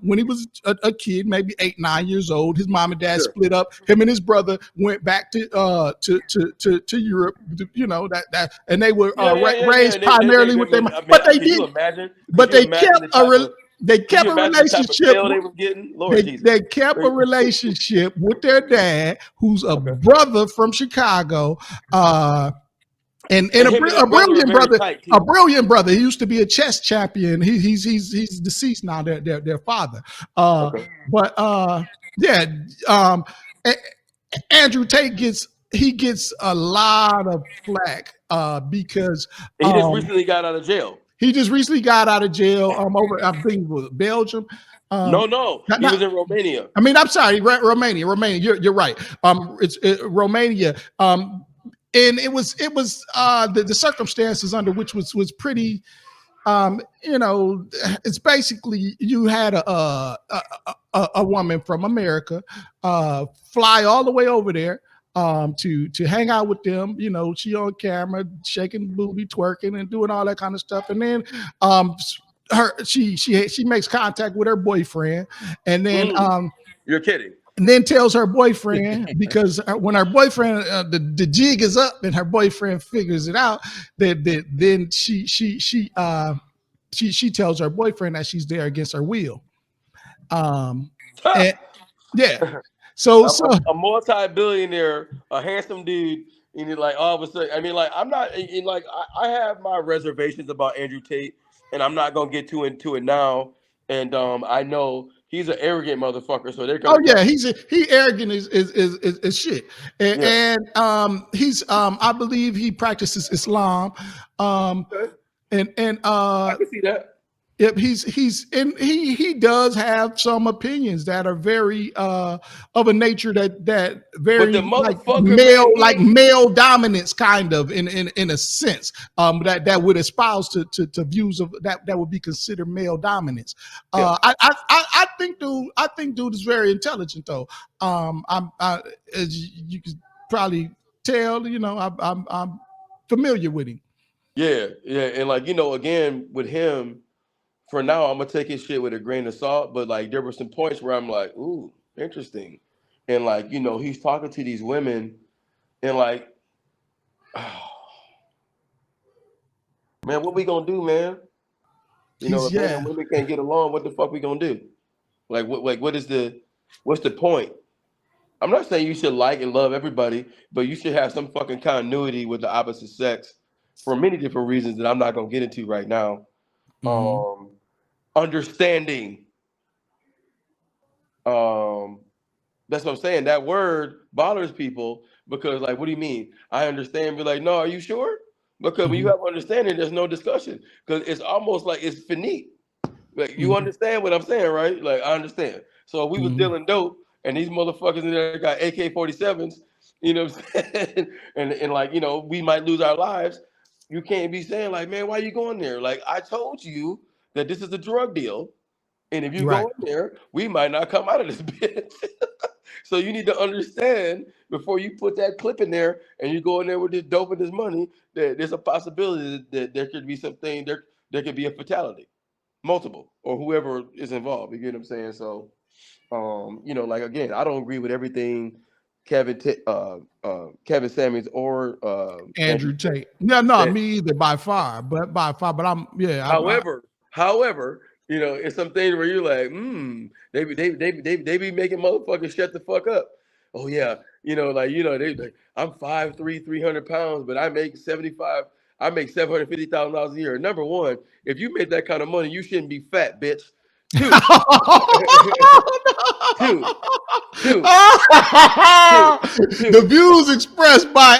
when he was a kid, maybe 8-9 years old, his mom and dad Sure. split up. Him and his brother went back to Europe. And they were Yeah. raised primarily with their mom, I mean, but they can you did. imagine? Could But you imagine the type of? they Could kept you a imagine the type of relationship. tail they was getting? Lord They Jesus. they kept a relationship with their dad, who's a Okay. brother from Chicago. And And him and his a brother are brilliant very brother, tight a too. brilliant brother. He used to be a chess champion. He's deceased now. Their father. Okay. But yeah, Andrew Tate gets a lot of flack because And he just recently got out of jail. he just recently got out of jail. Over, I think it was Belgium. No, Not, he not was in Romania. I mean, I'm sorry, Romania. You're right. It's Romania. And the circumstances under which was pretty. It's basically you had a woman from America fly all the way over there to hang out with them. She on camera shaking booty, twerking, and doing all that kind of stuff. And then she makes contact with her boyfriend, and then You're kidding. tells her boyfriend, because when her boyfriend the jig is up and her boyfriend figures it out, then she tells her boyfriend that she's there against her will. And yeah, so A multi-billionaire, a handsome dude, and you're like all of a sudden. I mean, like I'm not like I have my reservations about Andrew Tate, and I'm not gonna get too into it now. And I know he's an arrogant motherfucker, so they're oh gonna come. yeah, he arrogant is shit, Yeah. and he's I believe he practices Islam, Okay. and I can see that. yep, he does have some opinions that are very of a nature that But the very motherfucker, man, like male dominance kind of in a sense, that would espouse to views of that would be considered male dominance. yeah, I think dude is very intelligent though. As you can probably tell, I'm familiar with him. yeah, and like again with him. For now, I'm gonna take his shit with a grain of salt. But like, there were some points where I'm like, "Ooh, interesting," and like, he's talking to these women, and like, man, what we gonna do, man? He's If men yeah. and women can't get along, what the fuck we gonna do? What's the point? I'm not saying you should like and love everybody, but you should have some fucking continuity with the opposite sex for many different reasons that I'm not gonna get into right now. Mm-hmm. Understanding. Um, That's what I'm saying. That word bothers people because, like, what do you mean? I understand. Be like, no, are you sure? Because when you Mm-hmm. have understanding, there's no discussion. Because it's almost like it's finite. Like, you Mm-hmm. understand what I'm saying, right? Like, I understand. So if we was Mm-hmm. dealing dope, and these motherfuckers in there got AK-47s, you know what I'm saying? and like, we might lose our lives. You can't be saying like, man, why you going there? Like, I told you that this is a drug deal. And if you Right. go in there, we might not come out of this bitch. So you need to understand before you put that clip in there and you go in there with this dope and this money that there's a possibility that there could be something there could be a fatality, multiple, or whoever is involved. You get what I'm saying? So, like again, I don't agree with everything Kevin Samuels or Andrew Andrew Tate. Tate. No, That, me either by far. But however, it's some things where you're like, they be making motherfuckers shut the fuck up. Oh yeah, I'm 5'3", 300 pounds, but I make $750,000 a year. Number one, if you make that kind of money, you shouldn't be fat, bitch. Two, two, two, two, the two. views expressed by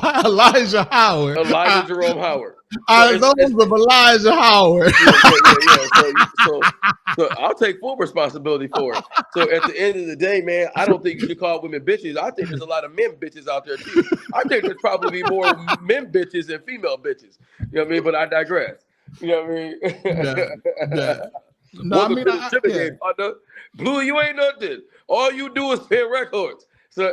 by Elijah Howard Elijah Jerome Howard. So are those of Elijah Howard. yeah. So I'll take full responsibility for it. So at the end of the day, man, I don't think you should call women bitches. I think there's a lot of men bitches out there too. I think there's probably more men bitches than female bitches. You know what I mean? But I digress. You know what I mean? Yeah, yeah. No, I Welcome mean, to the Chili yeah. Game, partner. Blue, you ain't nothing. All you do is pay records. So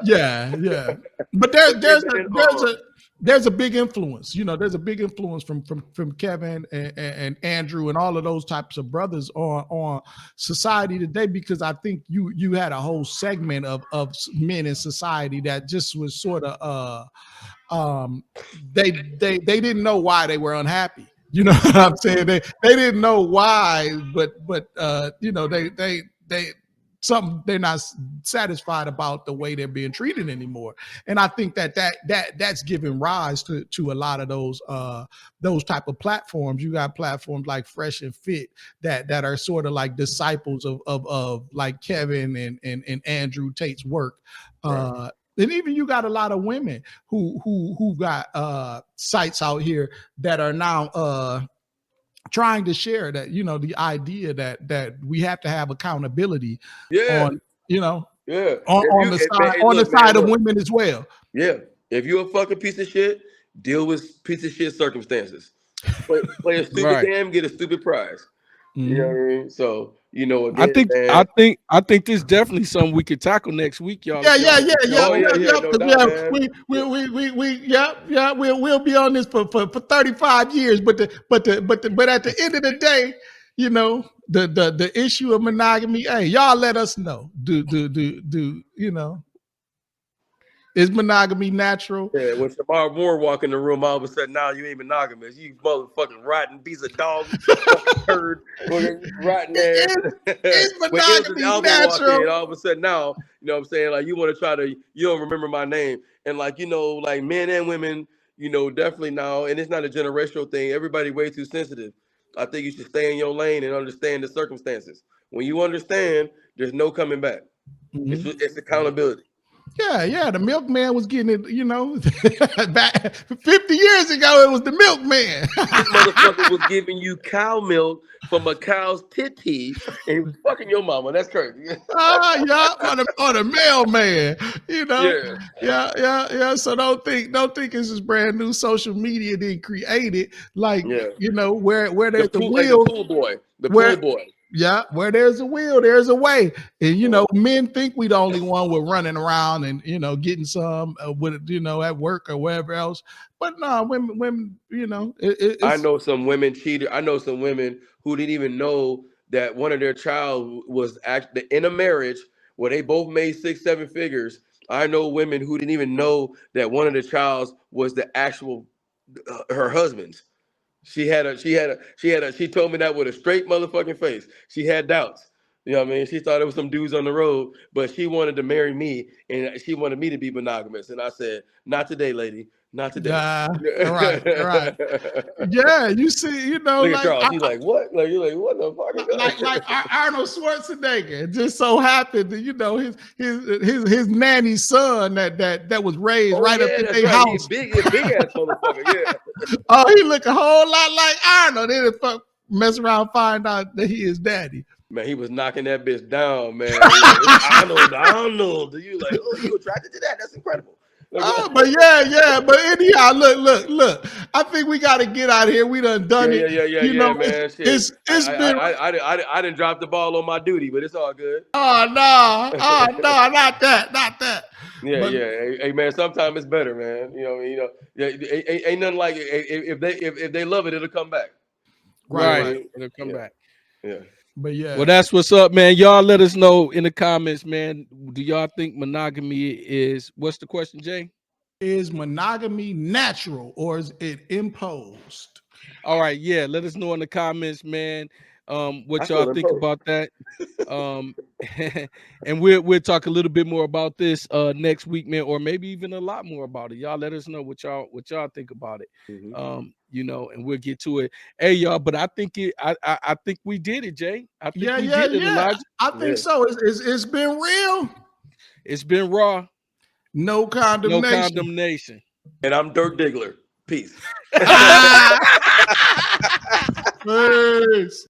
Yeah. But but yeah, man, there's a big influence. There's a big influence from Kevin and Andrew and all of those types of brothers on society today, because I think you had a whole segment of men in society that just was sort of um they didn't know why they were unhappy. You know what I'm saying? They didn't know why, but they something, they're not satisfied about the way they're being treated anymore. And I think that's giving rise to a lot of those type of platforms. You got platforms like Fresh and Fit that are sort of like disciples of like Kevin and Andrew Tate's work. right. And even you got a lot of women who got sites out here that are now trying to share that, the idea that we have to have accountability Yeah, on, you know yeah. on the side, Hey, on the look, man, side of look. women as well. Yeah, if you a fucking piece of shit, deal with piece of shit circumstances. Play a stupid Right. game, get a stupid prize. You know what I Mhm. mean? So I again, think I man. think I think this definitely something we could tackle next week, y'all. Yeah, If yeah, y'all yeah, if y'all Oh yep, yeah, open. yep, yeah, yep. no Because doubt, man. we'll be on this for 35 years. But at the end of the day, the issue of monogamy. Hey, y'all let us know. Do is monogamy natural? Yeah, when Shamar Moore walk in the room, all of a sudden now you ain't monogamous. You motherfucking rotten piece of dog, fucking turd, fucking rotten ass. Is When Idris monogamy Elba walk in, natural? all of a sudden now, you know what I'm saying? Like you want to try to, you don't remember my name. And like, like men and women, definitely now, and it's not a generational thing. Everybody way too sensitive. I think you should stay in your lane and understand the circumstances. When you understand, there's no coming back. It's Mhm. it's accountability. Yeah. The milkman was getting it, back 50 years ago, it was the milkman. This motherfucker was giving you cow milk from a cow's titty and he was fucking your mama. That's crazy. Yeah, on the mailman, you know. Yeah. Yeah. So don't think it's just brand new social media didn't create it. Like, Yeah. where The there's a pool, like the will, pool boy. The pool where boy. yeah, where there's a will, there's a way. And Yeah. men think we the only one with running around and getting some with at work or wherever else. But no, women, I it's know some women cheated. I know some women who didn't even know that one of their child was actually in a marriage where they both made 6, 7 figures. I know women who didn't even know that one of the childs was the actual her husband's. She told me that with a straight motherfucking face. She had doubts. You know what I mean? She thought it was some dudes on the road, but she wanted to marry me and she wanted me to be monogamous. And I said, not today, lady. Not today. right. Yeah, you see, Look at Charles. He's like, what? Like you're like, what the like fuck? Arnold Schwarzenegger. It just so happened that his nanny's son that was raised Oh right up yeah, in that's their right. house. He a big ass motherfucker. Yeah. Oh, he look a whole lot like Arnold. Then mess around, find out that he is daddy. Man, he was knocking that bitch down, man. He like, it's Arnold. You like, oh, you attracted to that? That's incredible. Like, Oh, but yeah. But anyhow, look. I think we got to get out of here. We done it. yeah, man. Shit, It's been. I didn't drop the ball on my duty, but it's all good. Oh no, not that. But Yeah. Hey, man, sometimes it's better, man. Yeah, ain't nothing like it. If they love it, it'll come back. You know what I right. Right. mean? It'll come Yeah, back. yeah. But yeah, Well, that's what's up, man. Y'all let us know in the comments, man. Do y'all think monogamy is, what's the question, Jay? is monogamy natural or is it imposed? All right, yeah. Let us know in the comments, man. What I y'all feel think imposed. about that. Um, and we'll talk a little bit more about this next week, man, or maybe even a lot more about it. Y'all let us know what y'all think about it. You know, and we'll get to it. Hey, y'all, but I think I think we did it, Jay. I think Yeah, we yeah, did it, yeah. Elijah. I think so. It's been real. It's been raw. No No condemnation. condemnation. And I'm Dirk Diggler. Peace. Peace.